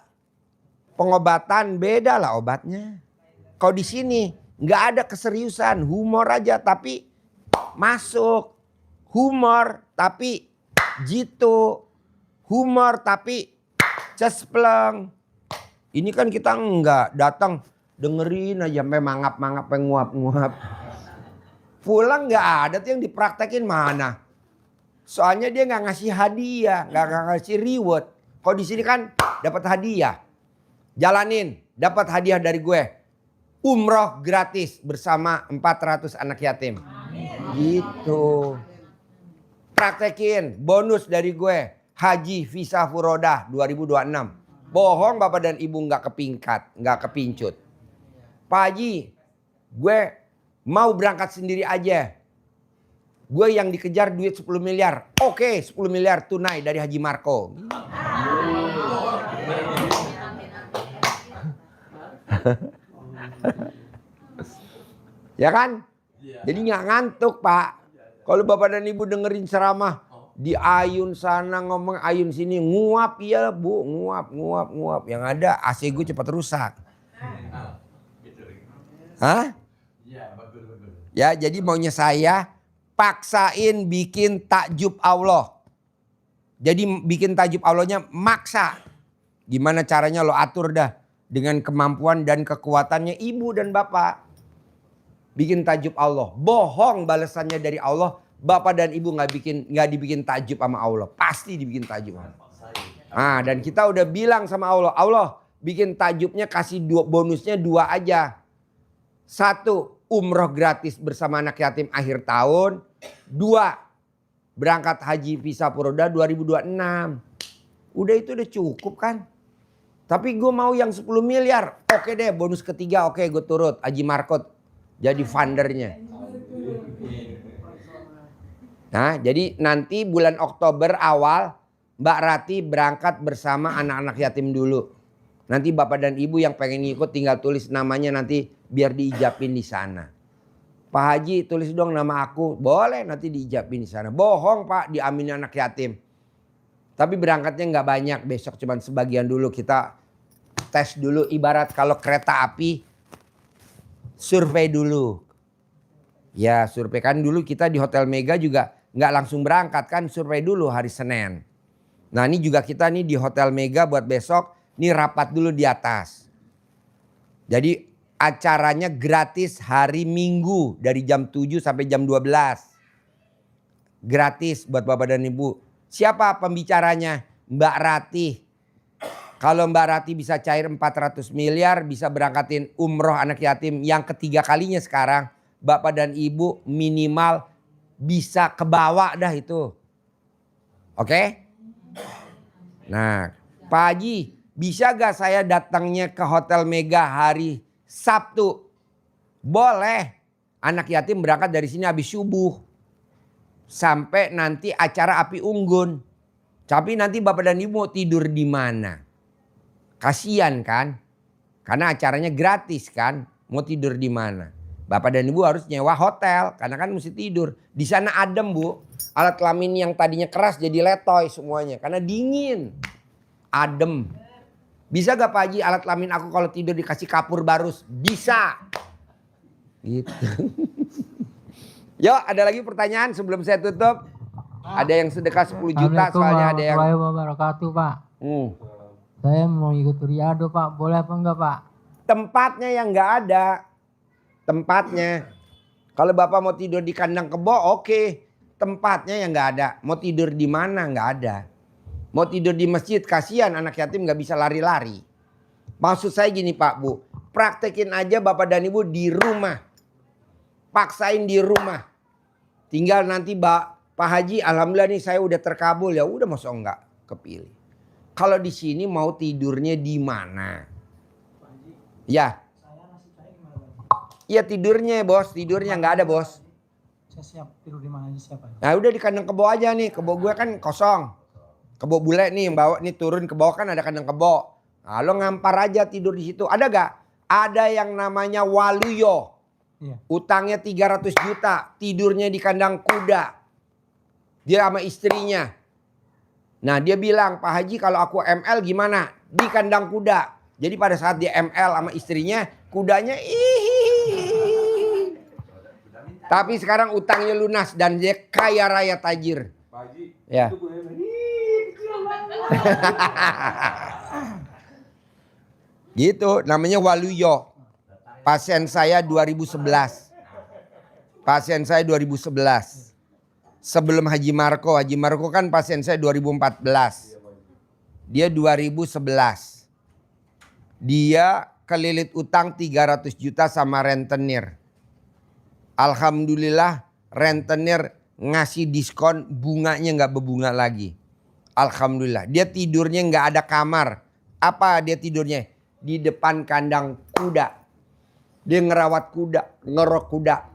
Pengobatan beda lah obatnya. Kalau di sini nggak ada keseriusan, humor aja tapi masuk. Humor tapi jitu. Humor tapi cespleng. Ini kan kita enggak datang dengerin aja sampai mangap-mangap nguap-nguap. Pulang nggak ada tuh yang dipraktekin mana. Soalnya dia nggak ngasih hadiah, nggak ngasih reward. Kalau di sini kan dapat hadiah. Jalanin, dapat hadiah dari gue. Umroh gratis bersama 400 anak yatim. Amin. Gitu. Praktekin bonus dari gue. Haji Visa Furodah 2026. Bohong Bapak dan Ibu nggak kepingkat, nggak kepincut. Pak Haji, gue mau berangkat sendiri aja. Gue yang dikejar duit 10 miliar. Oke, 10 miliar tunai dari Haji Marco. Ya kan? Jadi nggak ngantuk Pak. Kalau Bapak dan Ibu dengerin ceramah di ayun sana ngomong ayun sini nguap ya Bu, nguap. Yang ada AC gue cepat rusak. Hah? Ya jadi maunya saya paksain bikin takjub Allah. Jadi bikin takjub Allahnya maksa. Gimana caranya lo atur dah. Dengan kemampuan dan kekuatannya ibu dan bapak. Bikin takjub Allah. Bohong balasannya dari Allah. Bapak dan ibu nggak dibikin takjub sama Allah. Pasti dibikin takjub. Nah, dan kita udah bilang sama Allah. Allah bikin takjubnya kasih bonusnya 2 aja. 1, umroh gratis bersama anak yatim akhir tahun. 2, berangkat haji visa Furodah 2026. Udah itu udah cukup kan. Tapi gue mau yang 10 miliar. Oke deh bonus ketiga oke gue turut. Haji Markot jadi fundernya. Nah jadi nanti bulan Oktober awal Mbak Rati berangkat bersama anak-anak yatim dulu. Nanti bapak dan ibu yang pengen ngikut tinggal tulis namanya nanti biar diijabin di sana. Pak Haji tulis dong nama aku. Boleh, nanti diijabin di sana. Bohong Pak, diaminin anak yatim. Tapi berangkatnya nggak banyak, besok cuman sebagian dulu. Kita tes dulu, ibarat kalau kereta api survei dulu. Ya survei, kan dulu kita di Hotel Mega juga nggak langsung berangkat kan, survei dulu hari Senin. Nah ini juga kita nih di Hotel Mega buat besok, nih rapat dulu di atas. Jadi acaranya gratis hari Minggu dari jam 7 sampai jam 12. Gratis buat Bapak dan Ibu. Siapa pembicaranya? Mbak Ratih. Kalau Mbak Ratih bisa cair 400 miliar, bisa berangkatin umroh anak yatim yang ketiga kalinya sekarang. Bapak dan Ibu minimal bisa kebawa dah itu. Oke? Nah, Pak Haji, bisa gak saya datangnya ke Hotel Mega hari Sabtu? Boleh. Anak yatim berangkat dari sini habis subuh. Sampai nanti acara api unggun. Tapi nanti Bapak dan Ibu mau tidur di mana? Kasian kan? Karena acaranya gratis kan? Mau tidur di mana? Bapak dan Ibu harus nyewa hotel. Karena kan mesti tidur. Di sana adem Bu. Alat kelamin yang tadinya keras jadi letoy semuanya. Karena dingin. Adem. Bisa gak Pak Haji alat kelamin aku kalau tidur dikasih kapur barus? Bisa. Gitu. Yuk ada lagi pertanyaan sebelum saya tutup. Ada yang sedekah 10 juta soalnya ada yang. Assalamualaikum warahmatullahi wabarakatuh Pak. Saya mau ikut Riyado Pak, boleh apa enggak Pak? Tempatnya yang nggak ada. Tempatnya. Kalau Bapak mau tidur di kandang kebo oke. Tempatnya yang nggak ada. Mau tidur di mana nggak ada. Mau tidur di masjid kasihan anak yatim nggak bisa lari-lari. Maksud saya gini Pak Bu. Praktekin aja Bapak dan Ibu di rumah. Paksain di rumah. Tinggal nanti Pak Haji alhamdulillah nih saya udah terkabul. Ya udah masuk enggak kepilih. Kalau di sini mau tidurnya di mana? Ya. Iya tidurnya bos, tidurnya nggak ada bos. Saya siap tidur di mana aja siapa? Nah udah di kandang kebo aja nih, kebo gue kan kosong. Kebo bule nih yang bawa nih turun ke bawah kan ada kandang kebo. Nah lo ngampar aja tidur di situ. Ada gak? Ada yang namanya Waluyo. Iya. Utangnya 300 juta, tidurnya di kandang kuda. Dia sama istrinya. Nah dia bilang, Pak Haji kalau aku ML gimana? Di kandang kuda. Jadi pada saat dia ML sama istrinya, kudanya tapi sekarang utangnya lunas dan dia kaya raya tajir. Pak Haji, Ya. itu kudanya Gitu, namanya Waluyo. Pasien saya 2011. Pasien saya 2011. Sebelum Haji Marco kan pasien saya 2014. Dia 2011. Dia kelilit utang 300 juta sama rentenir. Alhamdulillah rentenir ngasih diskon, bunganya nggak berbunga lagi. Alhamdulillah. Dia tidurnya nggak ada kamar. Apa dia tidurnya? Di depan kandang kuda. Dia ngerawat kuda, ngerok kuda.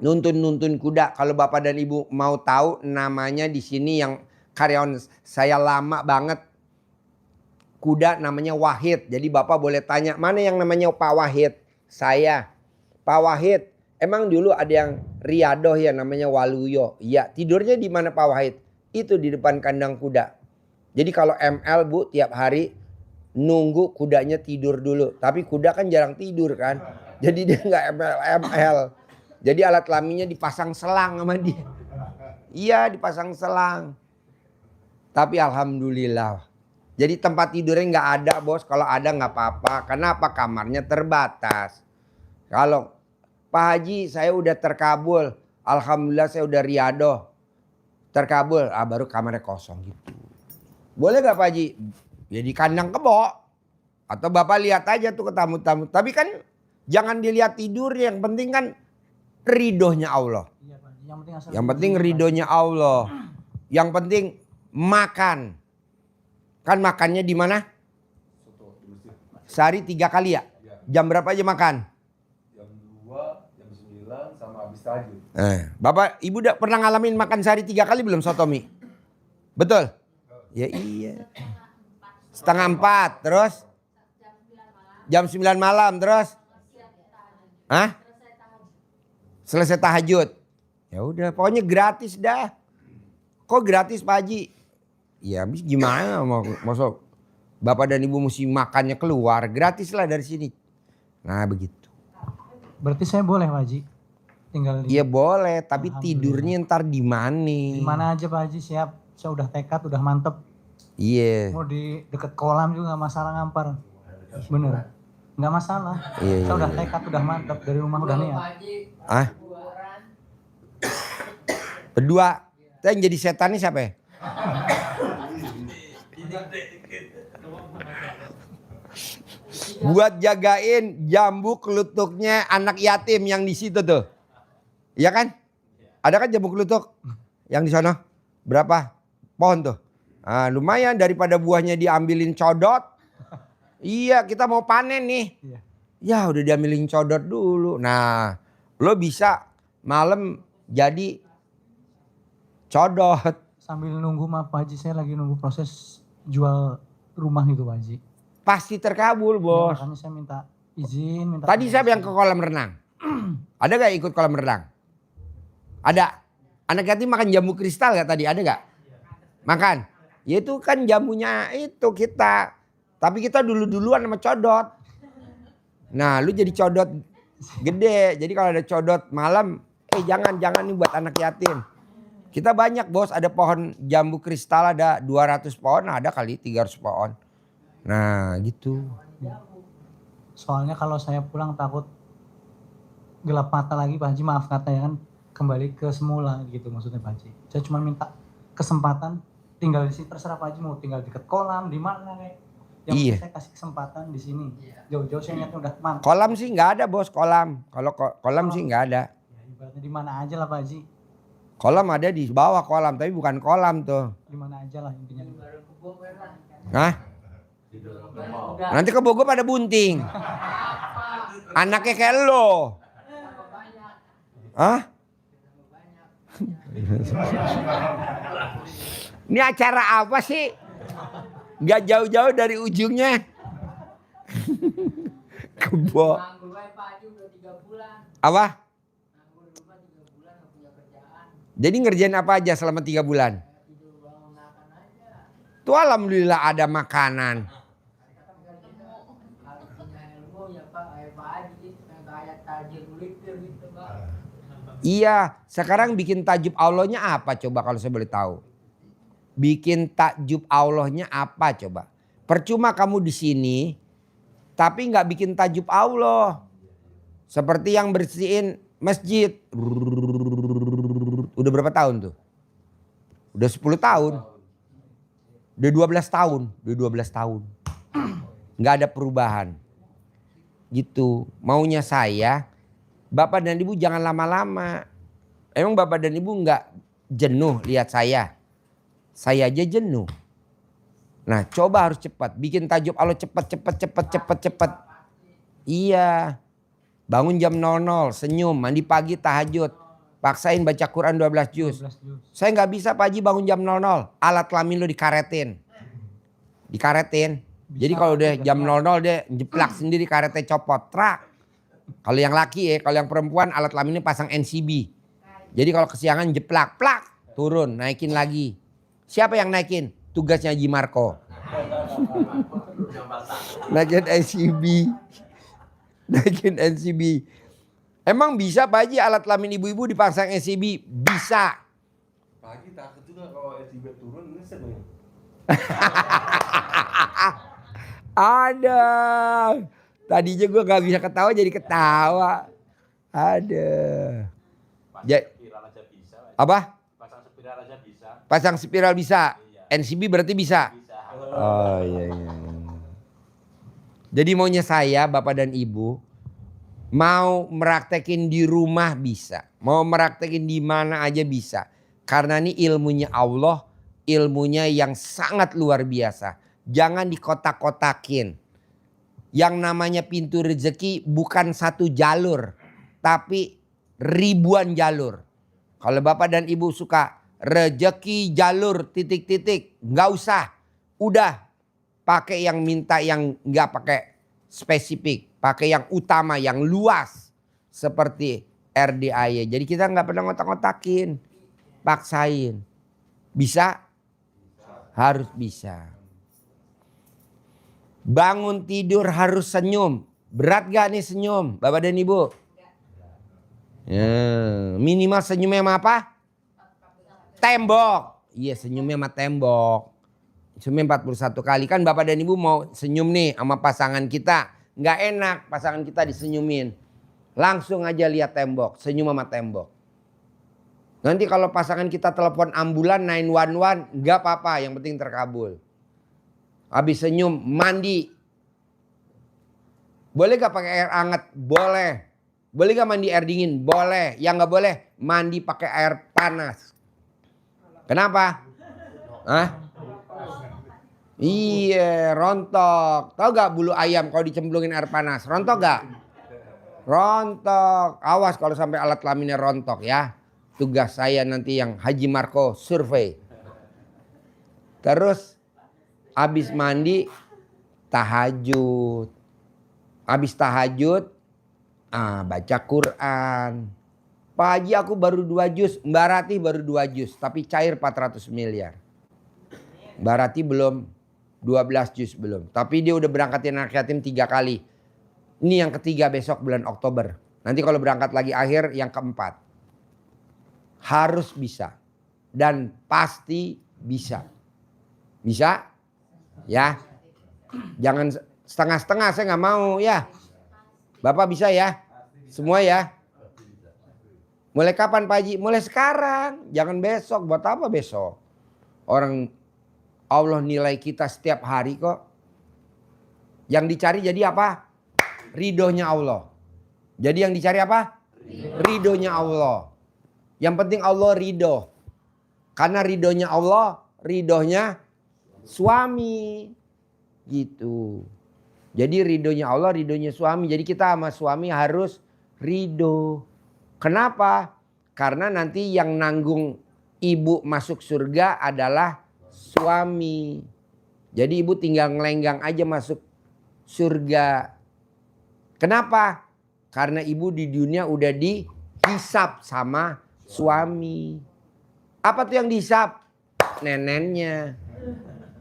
Nuntun kuda. Kalau Bapak dan Ibu mau tahu namanya di sini yang karyawan saya lama banget. Kuda namanya Wahid. Jadi Bapak boleh tanya, mana yang namanya Pak Wahid? Saya. Pak Wahid, emang dulu ada yang Riyado ya namanya Waluyo. Iya, tidurnya di mana Pak Wahid? Itu di depan kandang kuda. Jadi kalau ML Bu tiap hari nunggu kudanya tidur dulu. Tapi kuda kan jarang tidur kan. Jadi dia nggak ML. Jadi alat kelaminnya dipasang selang sama dia. Iya dipasang selang. Tapi alhamdulillah. Jadi tempat tidurnya nggak ada bos. Kalau ada nggak apa-apa. Kenapa? Kamarnya terbatas. Kalau Pak Haji saya udah terkabul. Alhamdulillah saya udah Riyado. Terkabul. Baru kamarnya kosong gitu. Boleh nggak Pak Haji? Ya di kandang kebo. Atau Bapak lihat aja tuh ke tamu-tamu. Tapi kan jangan dilihat tidur. Yang penting kan ridhonya Allah. Iya, Pak. Yang penting ridhonya Allah. Yang penting makan. Kan makannya di mana? Sehari 3 kali ya? Jam berapa aja makan? jam 2, jam 9 sama habis tahajud. Bapak Ibu udah pernah ngalamin makan sehari 3 kali belum sotomi? Betul? Ya iya. 3:30 terus? Jam 9 malam terus? Hah? Selesai tahajud. Ya udah, pokoknya gratis dah. Kok gratis Pak Haji? Ya habis gimana mau masuk Bapak dan Ibu mesti makannya keluar, gratis lah dari sini. Nah begitu. Berarti saya boleh Pak Haji tinggal di Iya boleh, tapi tidurnya ntar di mana aja Pak Haji, siap. Saya udah tekad, udah mantep. Iya. Mau di deket kolam juga nggak masalah ngampar. Bener. Nggak masalah. Iya, Saya udah tekad, udah mantep, dari rumah udah niat. Ah? Berdua. Yang jadi setan nih siapa ya? Buat jagain jambu kelutuknya anak yatim yang di situ tuh. Iya kan? Ada kan jambu kelutuk yang di sana? Berapa pohon tuh? Nah, lumayan daripada buahnya diambilin codot. Iya, kita mau panen nih. Ya udah diambilin codot dulu. Nah, lo bisa malam jadi codot. Sambil nunggu, maaf Pak Haji, saya lagi nunggu proses jual rumah gitu Pak Haji. Pasti terkabul bos. Ya, makanya saya minta izin. Tadi siapa yang ke kolam renang? Ada gak ikut kolam renang? Ada. Anak yatim makan jambu kristal gak tadi? Ada gak? Makan. Ya itu kan jamunya itu kita. Tapi kita duluan sama codot. Nah lu jadi codot gede. Jadi kalau ada codot malam. Jangan nih buat anak yatim. Kita banyak bos. Ada pohon jambu kristal ada 200 pohon. Ada kali 300 pohon. Nah gitu. Soalnya kalau saya pulang takut gelap mata lagi Pak Haji, maaf kata ya kan, kembali ke semula gitu maksudnya Pak Haji. Saya cuma minta kesempatan tinggal di sini, terserah Pak Haji mau tinggal dekat kolam di mana kayak. Yang Iya. saya kasih kesempatan di sini. Jauh-jauh saya niatnya udah mantap. Kolam sih nggak ada bos, kolam. Kalau kolam sih nggak ada. Ya, ibaratnya di mana aja lah Pak Haji. Kolam ada di bawah kolam, tapi bukan kolam tuh. Di mana aja lah intinya. Hah? Nanti ke Bogor pada bunting. Anaknya kayak lo. Hah? Ini acara apa sih? Gak jauh-jauh dari ujungnya. Kebo. Apa? Jadi ngerjain apa aja selama 3 bulan? Tuh alhamdulillah ada makanan. Iya, sekarang bikin takjub Allahnya apa coba kalau saya boleh tahu? Bikin takjub Allahnya apa coba? Percuma kamu di sini, tapi nggak bikin takjub Allah. Seperti yang bersihin masjid. Udah berapa tahun tuh? Udah 10 tahun. Udah 12 tahun. Udah 12 tahun. Nggak ada perubahan. Gitu. Maunya saya, Bapak dan Ibu jangan lama-lama. Emang Bapak dan Ibu nggak jenuh lihat saya? Saya aja jenuh. Nah coba harus cepat. Bikin takjub Allah cepat. Iya. Bangun jam 00, senyum, mandi pagi tahajud. Paksain baca Quran 12 juz. Saya nggak bisa Pak Haji bangun jam 00. Alat kelamin lo dikaretin. Jadi kalau udah jam 00 dia jeplak sendiri karetnya copot. Trak. Kalau yang laki kalau yang perempuan alat kelaminnya pasang NCB. Jadi kalau kesiangan jeplak, plak, turun, naikin lagi. Siapa yang naikin? Tugasnya Haji Marco. Naikin NCB. Emang bisa Pak Haji alat kelamin ibu-ibu dipasang NCB? Bisa. Pak Haji takut juga kalau SIB turun ini sebenarnya. Ada. Tadinya gue gak bisa ketawa jadi ketawa. Ada. Apa? Pasang spiral aja bisa. Pasang spiral bisa. Iya. NCB berarti bisa. Oh iya. Jadi maunya saya Bapak dan Ibu mau meraktekin di rumah bisa. Mau meraktekin di mana aja bisa. Karena ini ilmunya Allah. Ilmunya yang sangat luar biasa. Jangan dikotak-kotakin. Yang namanya pintu rezeki bukan satu jalur. Tapi ribuan jalur. Kalau Bapak dan Ibu suka rezeki jalur titik-titik. Nggak usah. Udah. Pakai yang minta yang nggak pakai spesifik. Pakai yang utama, yang luas. Seperti RDAY. Jadi kita nggak pernah ngotak-ngotakin, paksain. Bisa? Harus bisa. Bangun tidur harus senyum. Berat gak nih senyum, Bapak dan Ibu? Ya, minimal senyumnya sama apa? Tembok. Iya, senyumnya sama tembok. Senyumnya 41 kali. Kan Bapak dan Ibu mau senyum nih sama pasangan kita. Nggak enak pasangan kita disenyumin. Langsung aja lihat tembok, senyum sama tembok. Nanti kalau pasangan kita telepon ambulan 911, nggak apa-apa, yang penting terkabul. Habis senyum, mandi. Boleh gak pakai air hangat? Boleh. Boleh gak mandi air dingin? Boleh. Yang nggak boleh, mandi pakai air panas. Kenapa? Hah? Iya, rontok. Tahu gak bulu ayam kalau dicemplungin air panas? Rontok gak? Rontok. Awas kalau sampai alat kelaminnya rontok ya. Tugas saya nanti yang Haji Marco survei. Terus habis mandi tahajud. Habis tahajud baca Quran. Pak Haji aku baru 2 juz, Mbak Rati baru 2 juz, tapi cair 400 miliar. Mbak Rati belum 12 juz belum. Tapi dia udah berangkatin anak yatim 3 kali. Ini yang ketiga besok bulan Oktober. Nanti kalau berangkat lagi akhir yang keempat. Harus bisa. Dan pasti bisa. Bisa? Ya. Jangan setengah-setengah, saya nggak mau ya. Bapak bisa ya? Semua ya? Mulai kapan Pak Haji? Mulai sekarang. Jangan besok. Buat apa besok? Orang Allah nilai kita setiap hari kok. Yang dicari jadi apa? Ridhonya Allah. Jadi yang dicari apa? Ridhonya Allah. Yang penting Allah ridho. Karena ridhonya Allah, ridhonya suami. Gitu. Jadi ridhonya Allah, ridhonya suami. Jadi kita sama suami harus ridho. Kenapa? Karena nanti yang nanggung ibu masuk surga adalah suami. Jadi ibu tinggal ngelenggang aja masuk surga. Kenapa? Karena ibu di dunia udah dihisap sama suami. Apa tuh yang dihisap? Nenennya.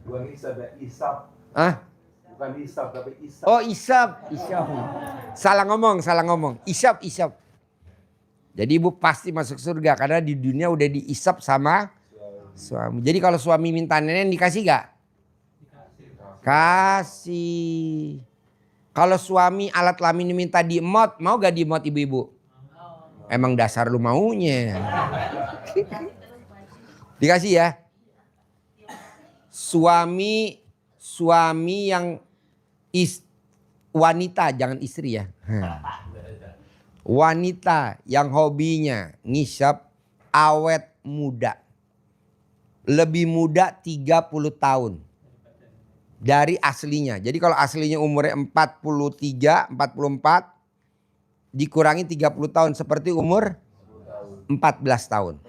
Bukan isap ya, isap. Hah? Bukan isap tapi isap. Oh isap. Isap. Salah ngomong. Isap. Jadi ibu pasti masuk surga karena di dunia udah diisap sama suami. Jadi kalau suami minta nenek dikasih gak? Kasih. Kalau suami alat kelamin minta diemot, mau gak diemot ibu-ibu? Emang dasar lu maunya. Dikasih ya. Suami yang wanita, jangan istri ya. Wanita yang hobinya ngisap awet muda. Lebih muda 30 tahun. Dari aslinya. Jadi kalau aslinya umurnya 43, 44. Dikurangi 30 tahun seperti umur 14 tahun.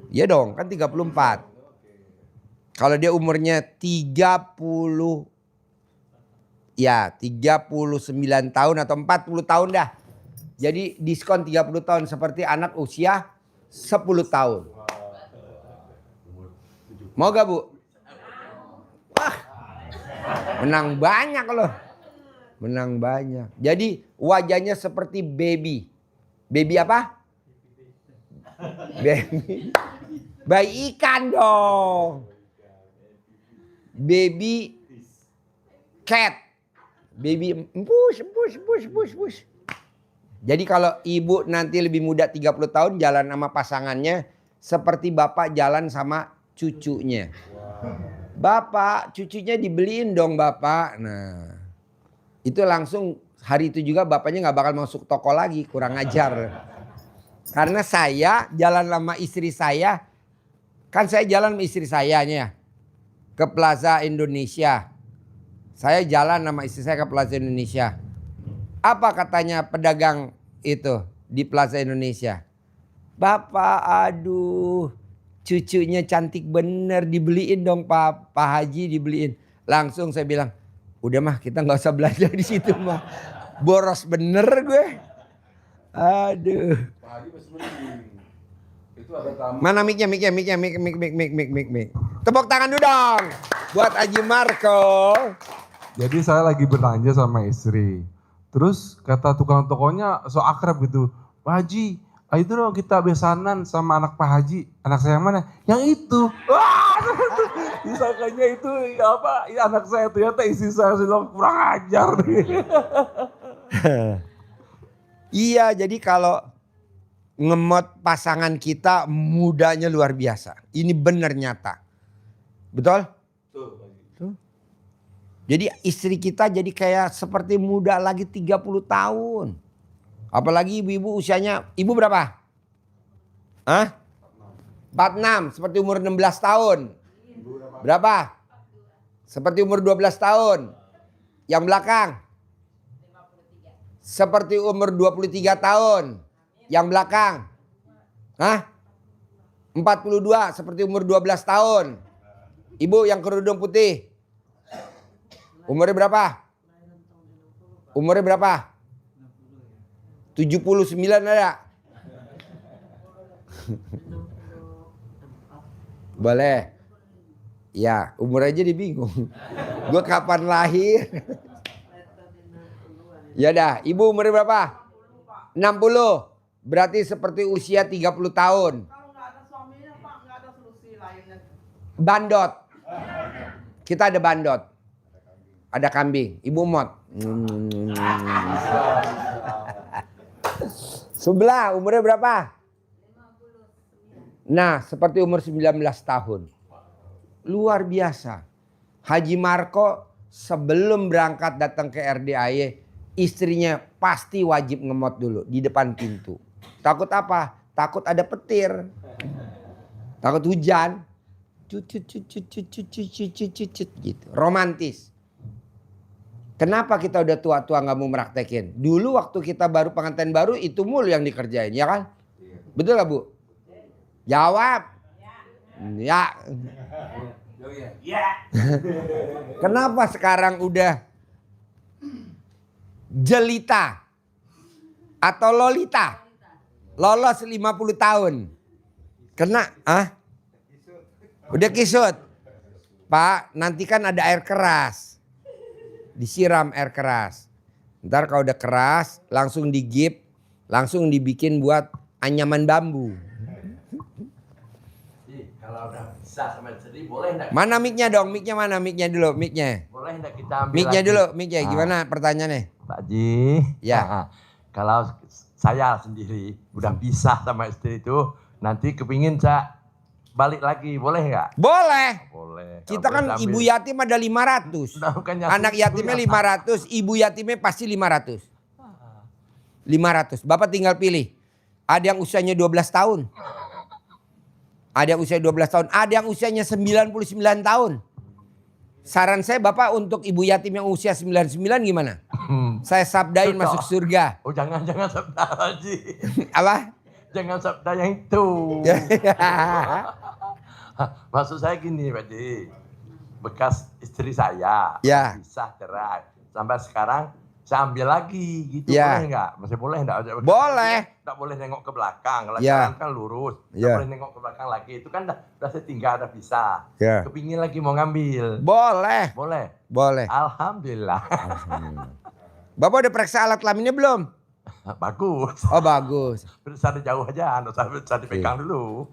Iya dong, kan 34. Kalau dia umurnya 39 tahun atau 40 tahun dah. Jadi diskon 30 tahun seperti anak usia 10 tahun. Mau gak Bu? Wah, menang banyak loh. Menang banyak. Jadi wajahnya seperti baby. Baby apa? Baby. Bayi ikan dong. Baby cat. Baby push. Jadi kalau ibu nanti lebih muda 30 tahun jalan sama pasangannya seperti bapak jalan sama cucunya. Bapak, cucunya dibeliin dong bapak. Nah, itu langsung hari itu juga bapaknya nggak bakal masuk toko lagi, kurang ajar. Karena saya jalan sama istri saya, kan saya jalan sama istri sayanya ke Plaza Indonesia. Saya jalan sama istri saya ke Plaza Indonesia. Apa katanya pedagang itu di Plaza Indonesia? Bapak, aduh, cucunya cantik bener, dibeliin dong Pak Haji, dibeliin. Langsung saya bilang, udah mah kita nggak usah belajar di situ mah, boros bener gue. Aduh. Pak Haji masih mending. Itu ada tamu. Mana mic. Tepuk tangan dulu dong buat Haji Marco. Jadi saya lagi belanja sama istri. Terus kata tukang tokonya so akrab gitu. Pak Haji, itu dong kita besanan sama anak Pak Haji. Anak saya yang mana? Yang itu. Wah, disangkanya itu apa? Ya, anak saya ternyata istri saya sudah kurang ajar. Iya, jadi kalau ngemot pasangan kita mudanya luar biasa. Ini benar nyata. Betul? Tuh. Jadi istri kita jadi kayak seperti muda lagi 30 tahun. Apalagi ibu-ibu usianya, ibu berapa? Hah? 46, seperti umur 16 tahun. Berapa? Seperti umur 12 tahun. Yang belakang? Seperti umur 23 tahun. Yang belakang? Hah? 42, seperti umur 12 tahun. Ibu yang kerudung putih. Umurnya berapa? Umurnya berapa? 79 ada? Boleh. Ya, umur aja dibingung. Gue kapan lahir? Ya dah, ibu umurnya berapa? 60. Berarti seperti usia 30 tahun. Kalau nggak ada suaminya Pak, nggak ada solusi lainnya. Bandot. Kita ada bandot. Ada kambing. Ibu mot. Sebelah umurnya berapa? 50. Nah, seperti umur 19 tahun. Luar biasa. Haji Marco sebelum berangkat datang ke RDAY, istrinya pasti wajib ngemot dulu di depan pintu. Takut apa? Takut ada petir. Takut hujan. Gitu. Romantis. Kenapa kita udah tua-tua nggak mau meraktekin? Dulu waktu kita baru pengantin baru itu mulu yang dikerjain, ya kan? Betul gak Bu? Jawab. Ya. Kenapa sekarang udah jelita atau lolita? Lolos 50 tahun. Kena, udah kisut. Pak, nanti kan ada air keras. Disiram air keras. Ntar kalau udah keras langsung digip, langsung dibikin buat anyaman bambu. Kalau udah bisa sama istri boleh enggak? Mana mic-nya dong? Mic-nya mana? Mic-nya dulu, mic-nya. Boleh enggak kita ambil Mic-nya lagi? dulu, mic-nya. Gimana pertanyaannya? Pak Haji. Ya. Kalau saya sendiri udah pisah sama istri itu, nanti kepingin saya balik lagi, boleh nggak? Boleh. Boleh. Kita kan ibu yatim ada 500. Nah, bukannya Anak yatimnya 500, ibu yatimnya pasti 500. 500. Bapak tinggal pilih. Ada yang usianya 12 tahun. Ada yang usia 12 tahun. Ada yang usianya 99 tahun. Saran saya Bapak untuk ibu yatim yang usia 99 gimana? Saya sabdain masuk surga. Oh jangan sabda Haji. Apa? Jangan sabda yang itu. Maksud saya gini Pak Haji. Bekas istri saya. Ya. Pisah cerai. Sampai sekarang saya ambil lagi gitu. Ya. Boleh nggak? Masih boleh nggak? Boleh. Nggak boleh nengok ke belakang. Kalau Ya. jalan kan lurus. Nggak Ya. boleh nengok ke belakang lagi. Itu kan udah saya tinggal, udah bisa. Ya. Kepingin lagi mau ngambil. Boleh. Boleh. Boleh. Alhamdulillah. Bapak udah periksa alat kelaminnya belum? Bagus. Oh bagus. Bisa jauh aja, bisa dipegang dulu.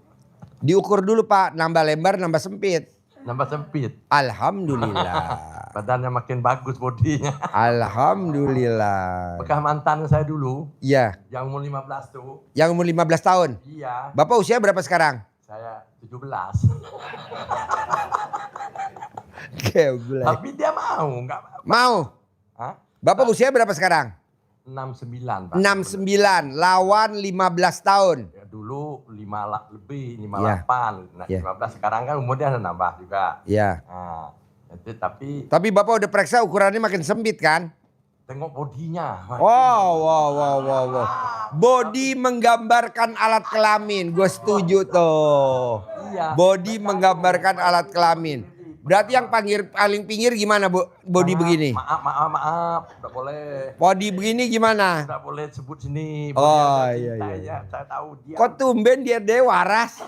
Diukur dulu Pak, nambah lebar, nambah sempit. Nambah sempit. Alhamdulillah. Badannya makin bagus bodinya. Alhamdulillah. Bekas mantan saya dulu, Iya, yang umur 15 tuh. yang umur 15 tahun. Iya, Bapak usia berapa sekarang? saya 17. Geblek. Tapi dia mau, enggak Mau? Hah? Bapak usia berapa sekarang? 69, Pak. 69, lawan 15 tahun. Ya, dulu 5 lebih, Iya. 58. Nah, Iya. 15 sekarang kan umurnya ada nambah juga. Iya. Nah, itu tapi Tapi Bapak udah periksa ukurannya makin sempit kan? tengok bodinya. Wow. Body menggambarkan alat kelamin. Gue setuju tuh. Iya. Body menggambarkan alat kelamin. Berarti yang paling pinggir gimana Bu? Body begini. Maaf, tidak boleh. Body begini gimana? Tidak boleh sebut sini. Oh, Beliau iya, cinta, iya. ya. Saya tahu dia. Kok tumben dia waras?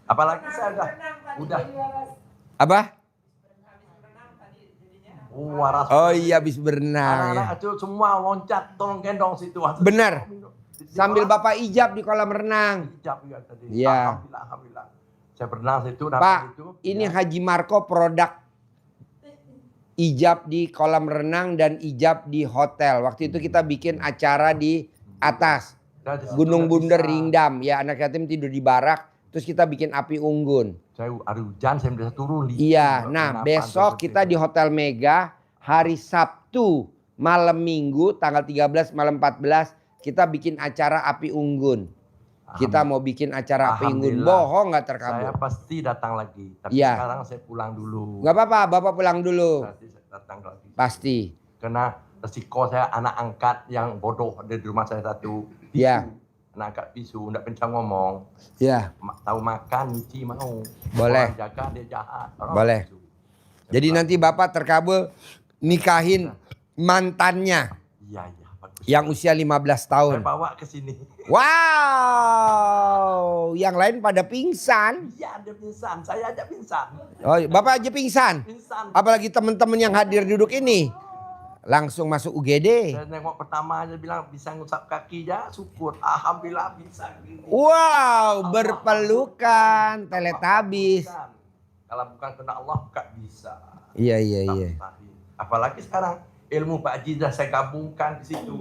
Apalagi saya udah. Apa? Waras. Oh iya habis berenang. Anak-anak Ya. itu semua loncat, tolong gendong situ. Benar. Sambil Bapak ijab di kolam renang. Ijab juga tadi. Iya. Alhamdulillah. Saya berenang situ. Pak, itu, ini ya. Haji Marco produk ijab di kolam renang dan ijab di hotel. Waktu itu kita bikin acara di atas Dan di situ Gunung nggak Bunder bisa. Ringdam. Ya anak yatim tidur di barak. Terus kita bikin api unggun. Saya ada hujan, saya bisa turun. Iya, nah besok kita di Hotel Mega hari Sabtu malam Minggu tanggal 13 malam 14 kita bikin acara api unggun. Kita mau bikin acara api unggun. Alhamdulillah. Bohong nggak Saya terkabul. pasti datang lagi. Tapi Iya. sekarang saya pulang dulu. Nggak apa-apa, Bapak pulang dulu. Nanti saya datang lagi. Pasti. Karena resiko saya anak angkat yang bodoh ada di rumah saya satu. Bisu. Iya. Anak angkat bisu, nggak pencang ngomong. Ya, Tahu makan, nyuci mau. Boleh. Orang jaga dia jahat. Orang Boleh. bisu. jadi nanti Bapak terkabul nikahin mantannya Iya, iya. Bagus. yang usia 15 Saya tahun. bawa ke sini. Wow, yang lain pada pingsan. Iya, dia pingsan. Saya aja pingsan. Oh, Bapak aja pingsan. Pingsan. Apalagi teman-teman yang hadir duduk ini. Langsung masuk UGD. Saya nengok pertama aja bilang bisa ngusap kaki ya, syukur. Alhamdulillah bisa gini. Wow, berpelukan, teletabis. Bukan. Kalau bukan kena Allah nggak bisa. Iya, iya, iya. Apalagi sekarang ilmu Pak Haji sudah saya gabungkan di situ.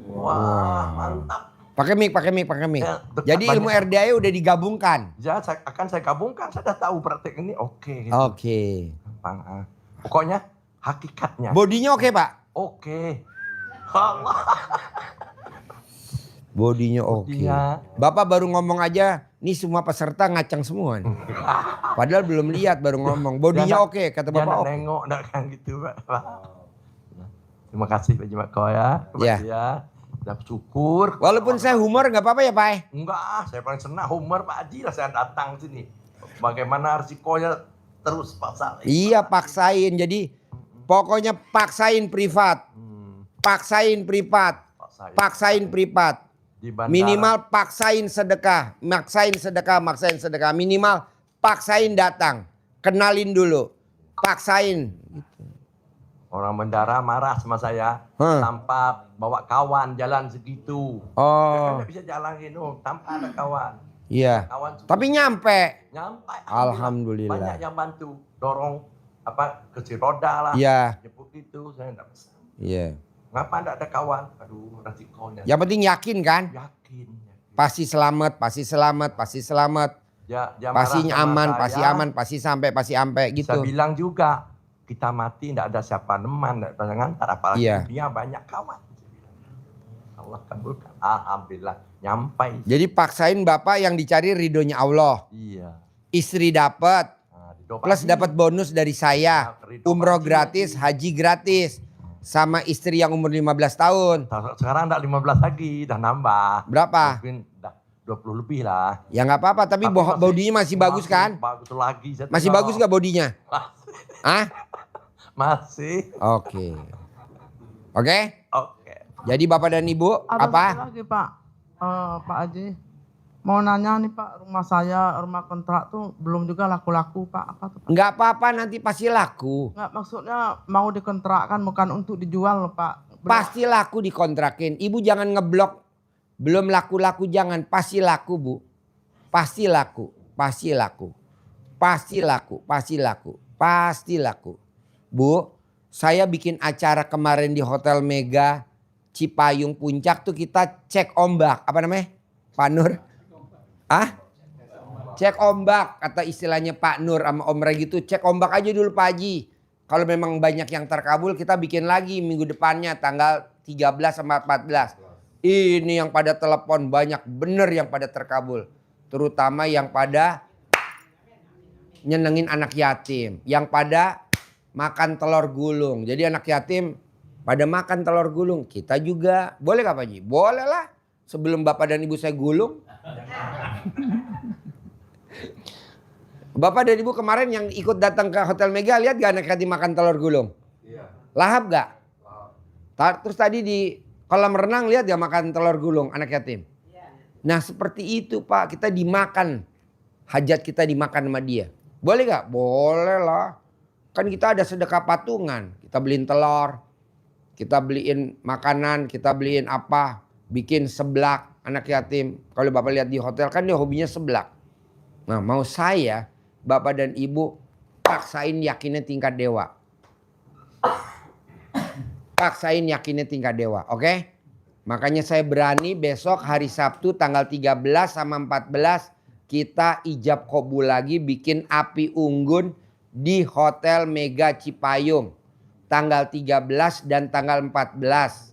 Wah, mantap. Pakai mic, pakai mic, pakai mic. Ya, dekat Jadi ilmu banyak. RDA udah digabungkan. Ya, akan saya gabungkan. Saya sudah tahu praktek ini oke. Oke. Gampang, ah. Pokoknya hakikatnya. Bodinya oke, Pak? Oke. Allah. Bodinya oke. Bodinya. Bapak baru ngomong aja, nih semua peserta ngacang semua. nih. Padahal belum lihat, baru ngomong. Bodinya Dia oke, kata Dia Bapak nak oke. nengok, nak kan gitu, Pak. Terima kasih Pak Haji Mako ya. Ya. Ya. Sudah syukur. Walaupun saya humor nggak apa-apa ya, Pak? Enggak, saya paling senang humor Pak Haji lah saya datang sini. Bagaimana risikonya terus pasang. Iya, paksain. Jadi pokoknya paksain privat. Paksain privat. Paksain privat. Di bandara. Minimal paksain sedekah. Maksain sedekah, maksain sedekah. Minimal paksain datang. Kenalin dulu. Paksain. Orang bandara marah sama saya tanpa bawa kawan jalan segitu. Oh, Saya nggak bisa jalan gitu tanpa ada kawan. iya. Kawan Tapi nyampe. nyampe. Alhamdulillah. Banyak yang bantu dorong apa kursi roda lah. Iya, Jemput itu saya enggak bisa. iya. Ngapa enggak ada kawan? Aduh, resikonya. Yang penting yakin kan? Yakin. Pasti selamat, pasti selamat, pasti selamat. Dia Pasti marah sama aman, saya. pasti aman, pasti sampai Saya gitu. bilang juga kita mati enggak ada siapa neman, enggak ada ngantar apalagi Iya. dia banyak kawan. Allah kabulkan. Alhamdulillah nyampai. Jadi paksain Bapak yang dicari ridhonya Allah. Iya. Istri dapat, Nah, di Dopa plus ini, dapat bonus dari saya. ridho Umroh Pak Haji gratis, lagi. haji gratis. Sama istri yang umur 15 tahun. Sekarang enggak 15 lagi, dah nambah. Berapa? Mungkin dah 20 lebih lah. Ya nggak apa-apa, tapi bodinya masih bagus kan? Bagus lagi. saya Masih tengok. bagus nggak bodinya? Hah? Masih. Oke. Oke? Oke. Jadi Bapak dan Ibu Ada apa? satu lagi Pak, Pak Haji. Mau nanya nih Pak, rumah saya, rumah kontrak tuh belum juga laku-laku Pak. Apa tuh Pak? Nggak apa-apa, nanti pasti laku. Nggak, maksudnya mau dikontrakkan bukan untuk dijual loh Pak. Pasti laku dikontrakin. Ibu jangan ngeblok. Belum laku-laku jangan. Pasti laku Bu. Pasti laku. Pasti laku. Pasti laku. Pasti laku. Pasti laku. Bu, saya bikin acara kemarin di Hotel Mega Cipayung Puncak tuh kita cek ombak. Apa namanya? Pak Nur? Ah? Cek ombak kata istilahnya Pak Nur sama Om Regi gitu. Cek ombak aja dulu Pak Haji. Kalau memang banyak yang terkabul kita bikin lagi minggu depannya tanggal 13 sama 14. Ini yang pada telepon banyak bener yang pada terkabul. Terutama yang pada nyenengin anak yatim. Yang pada makan telur gulung. Jadi anak yatim pada makan telur gulung. Kita juga. Boleh gak Pak Haji? Boleh lah. Sebelum bapak dan ibu saya gulung. Bapak dan Ibu kemarin yang ikut datang ke Hotel Mega, lihat gak anak yatim makan telur gulung? Iya. Lahap gak? Terus tadi di kolam renang lihat gak makan telur gulung anak yatim? Nah seperti itu Pak, kita dimakan. Hajat kita dimakan sama dia. Boleh gak? Boleh lah. Kan kita ada sedekah patungan. Kita beliin telur, kita beliin makanan, kita beliin apa. Bikin seblak anak yatim. Kalau Bapak lihat di hotel kan dia hobinya seblak. Nah mau saya, Bapak dan Ibu paksain yakinnya tingkat dewa. Paksain yakinnya tingkat dewa, oke? Makanya saya berani besok hari Sabtu tanggal 13 sama 14 kita ijab kabul lagi bikin api unggun di Hotel Mega Cipayung. Tanggal 13 dan tanggal 14.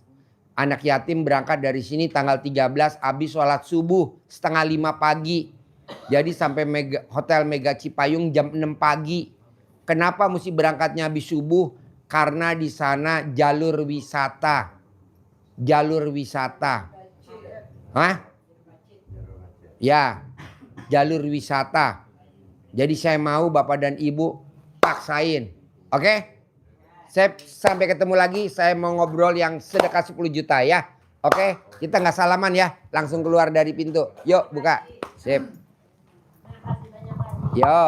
Anak yatim berangkat dari sini tanggal 13 habis sholat subuh 4:30 pagi. Jadi sampai Hotel Mega Cipayung jam 6 pagi. Kenapa mesti berangkatnya habis subuh? Karena di sana jalur wisata. Jalur wisata. Hah? Ya, jalur wisata. Jadi saya mau Bapak dan Ibu paksain. Oke? Saya sampai ketemu lagi, saya mau ngobrol yang sedekah 10 juta ya. Oke? Kita nggak salaman ya, langsung keluar dari pintu. Yuk buka. Sip. Yo.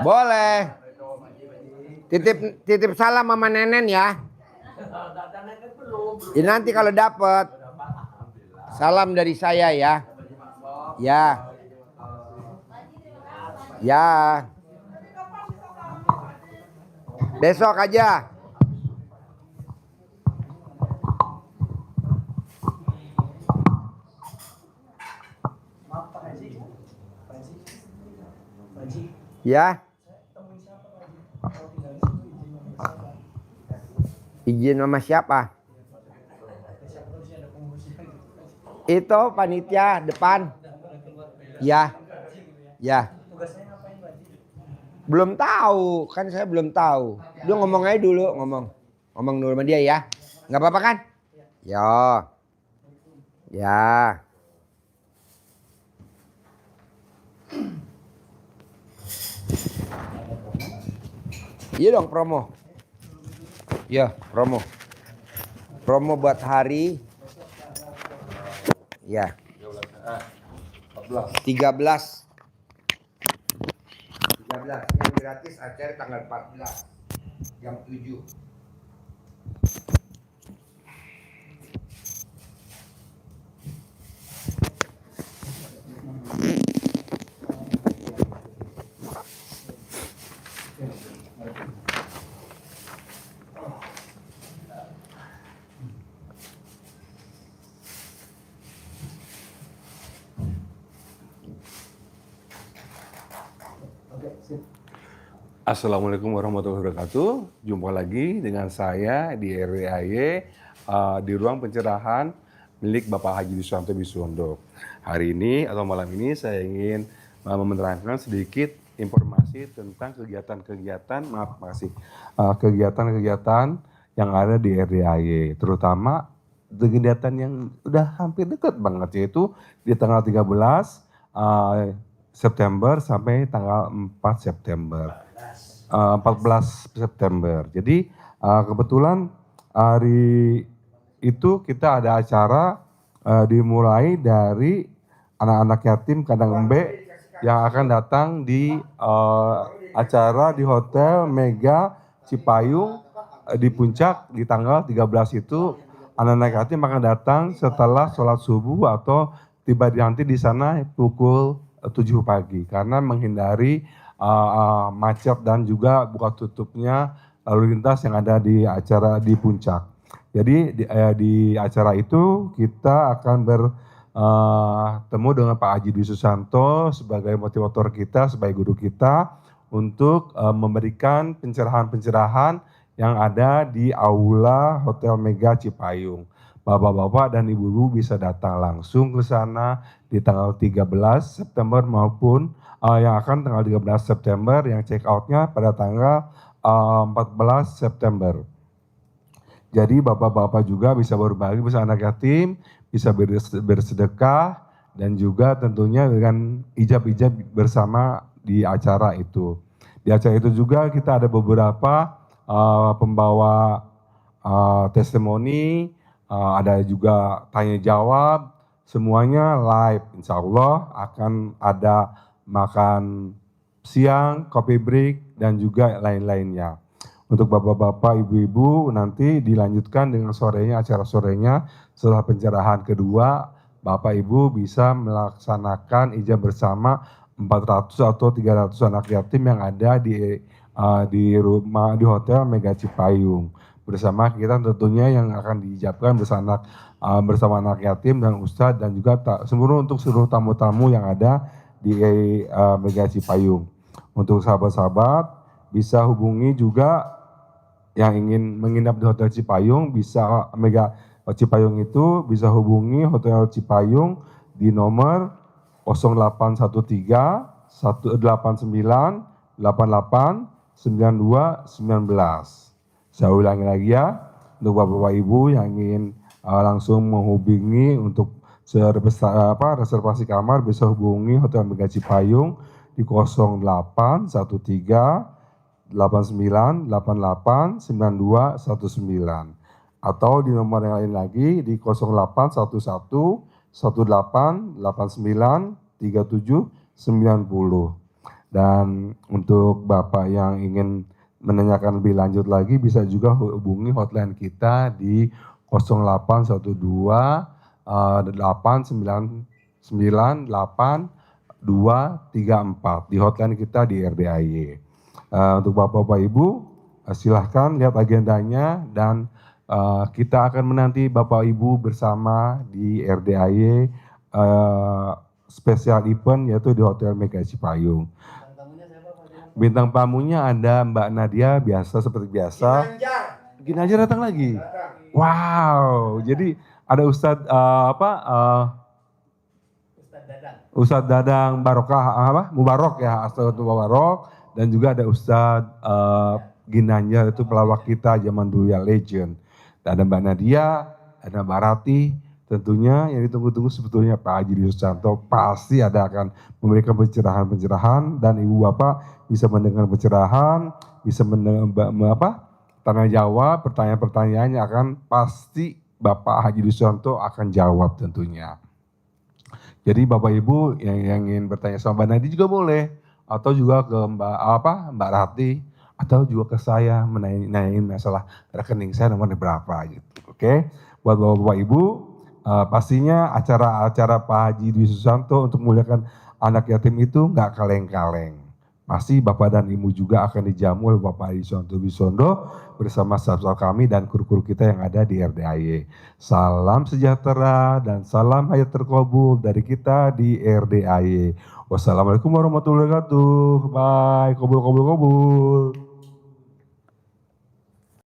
Boleh. Titip salam mama Nenen ya. Nanti kalau dapet salam dari saya ya. Ya. Ya. Besok aja. Ya. Izin sama siapa? Itu panitia depan. Ya. Ya. Belum tahu, kan saya belum tahu. Dia ngomong aja dulu, ngomong dulu sama dia ya. Nggak apa-apa kan? Yo. Ya. Iya dong promo. Ya promo. Promo buat hari. Ya. 13. Yang gratis acara tanggal 14 jam 7. Assalamualaikum warahmatullahi wabarakatuh. Jumpa lagi dengan saya di RWAY di ruang pencerahan milik Bapak Haji Susanto Bisuwondo. Hari ini atau malam ini saya ingin menerangkan sedikit informasi tentang kegiatan-kegiatan, kegiatan-kegiatan yang ada di RWAY, terutama kegiatan yang udah hampir dekat banget, yaitu di tanggal 13 September sampai tanggal 4 September. 14 September. Jadi kebetulan hari itu kita ada acara dimulai dari anak-anak yatim kandang embe yang akan datang di acara di Hotel Mega Cipayung di Puncak di tanggal 13 itu. Anak-anak yatim akan datang setelah sholat subuh atau tiba nanti di sana pukul 7 pagi karena menghindari macet dan juga buka tutupnya lalu lintas yang ada di acara di Puncak. Jadi di acara itu kita akan bertemu dengan Pak Haji Dwi Susanto sebagai motivator kita, sebagai guru kita untuk memberikan pencerahan-pencerahan yang ada di Aula Hotel Mega Cipayung. Bapak-bapak dan ibu-ibu bisa datang langsung ke sana di tanggal 13 September maupun yang akan tanggal 13 September yang check out-nya pada tanggal 14 September. Jadi bapak-bapak juga bisa berbagi bersama anak yatim, bisa bersedekah dan juga tentunya dengan ijab-ijab bersama di acara itu. Di acara itu juga kita ada beberapa pembawa testimoni, ada juga tanya jawab, semuanya live. Insya Allah akan ada makan siang, kopi break, dan juga lain-lainnya. Untuk bapak-bapak, ibu-ibu nanti dilanjutkan dengan sorenya, acara sorenya setelah pencerahan kedua, bapak ibu bisa melaksanakan ijab bersama 400 atau 300 anak yatim yang ada di rumah di hotel Mega Cipayung. Bersama kita tentunya yang akan diijabkan bersama anak yatim dan ustadz dan juga untuk seluruh tamu-tamu yang ada di Mega Cipayung. Untuk sahabat-sahabat bisa hubungi juga yang ingin menginap di Hotel Cipayung, bisa Mega Cipayung itu bisa hubungi Hotel Cipayung di nomor 0813 189 88 92 19. Saya ulangi lagi ya, untuk bapak-bapak ibu yang ingin langsung menghubungi untuk reservasi kamar bisa hubungi Hotel Mega Cipayung di 0813 89 88 92 19 atau di nomor yang lain lagi di 0811 18 89 37 90. Dan untuk Bapak yang ingin menanyakan lebih lanjut lagi bisa juga hubungi hotline kita di 0812 899 8234 di hotline kita di RDAY. Untuk Bapak-Bapak Ibu, silahkan lihat agendanya dan kita akan menanti Bapak Ibu bersama di RDAY special event yaitu di Hotel Mega Cipayung. Bintang tamunya ada Mbak Nadia seperti biasa. Ginanjar datang lagi. Wow, jadi ada Ustadz Ustadz Dadang Barokah Mubarok ya, Astagfirullah Mubarok. Dan juga ada Ustadz Ginanjar, itu pelawak kita zaman dulu ya, legend. Dan ada Mbak Nadia, ada Mbak Rati, tentunya yang ditunggu-tunggu sebetulnya Pak Haji Susanto pasti akan memberikan pencerahan-pencerahan dan Ibu Bapak bisa mendengar pencerahan, bisa tanya jawab, pertanyaan-pertanyaannya akan pasti Bapak Haji Susanto akan jawab tentunya. Jadi Bapak Ibu yang ingin bertanya sama Mbak Nadia juga boleh. Atau juga ke Mbak Rati, atau juga ke saya menanyain masalah rekening saya nomornya berapa gitu. Oke, buat Bapak-Bapak Ibu, pastinya acara-acara Pak Haji Dwi Susanto untuk memuliakan anak yatim itu nggak kaleng-kaleng. Pasti Bapak dan Ibu juga akan dijamu oleh Bapak Haji Susanto Bisondo bersama staf-staf kami dan kru-kru kita yang ada di RDAY. Salam sejahtera dan salam hayat terkabul dari kita di RDAY. Wassalamualaikum warahmatullahi wabarakatuh. Bye, kabul.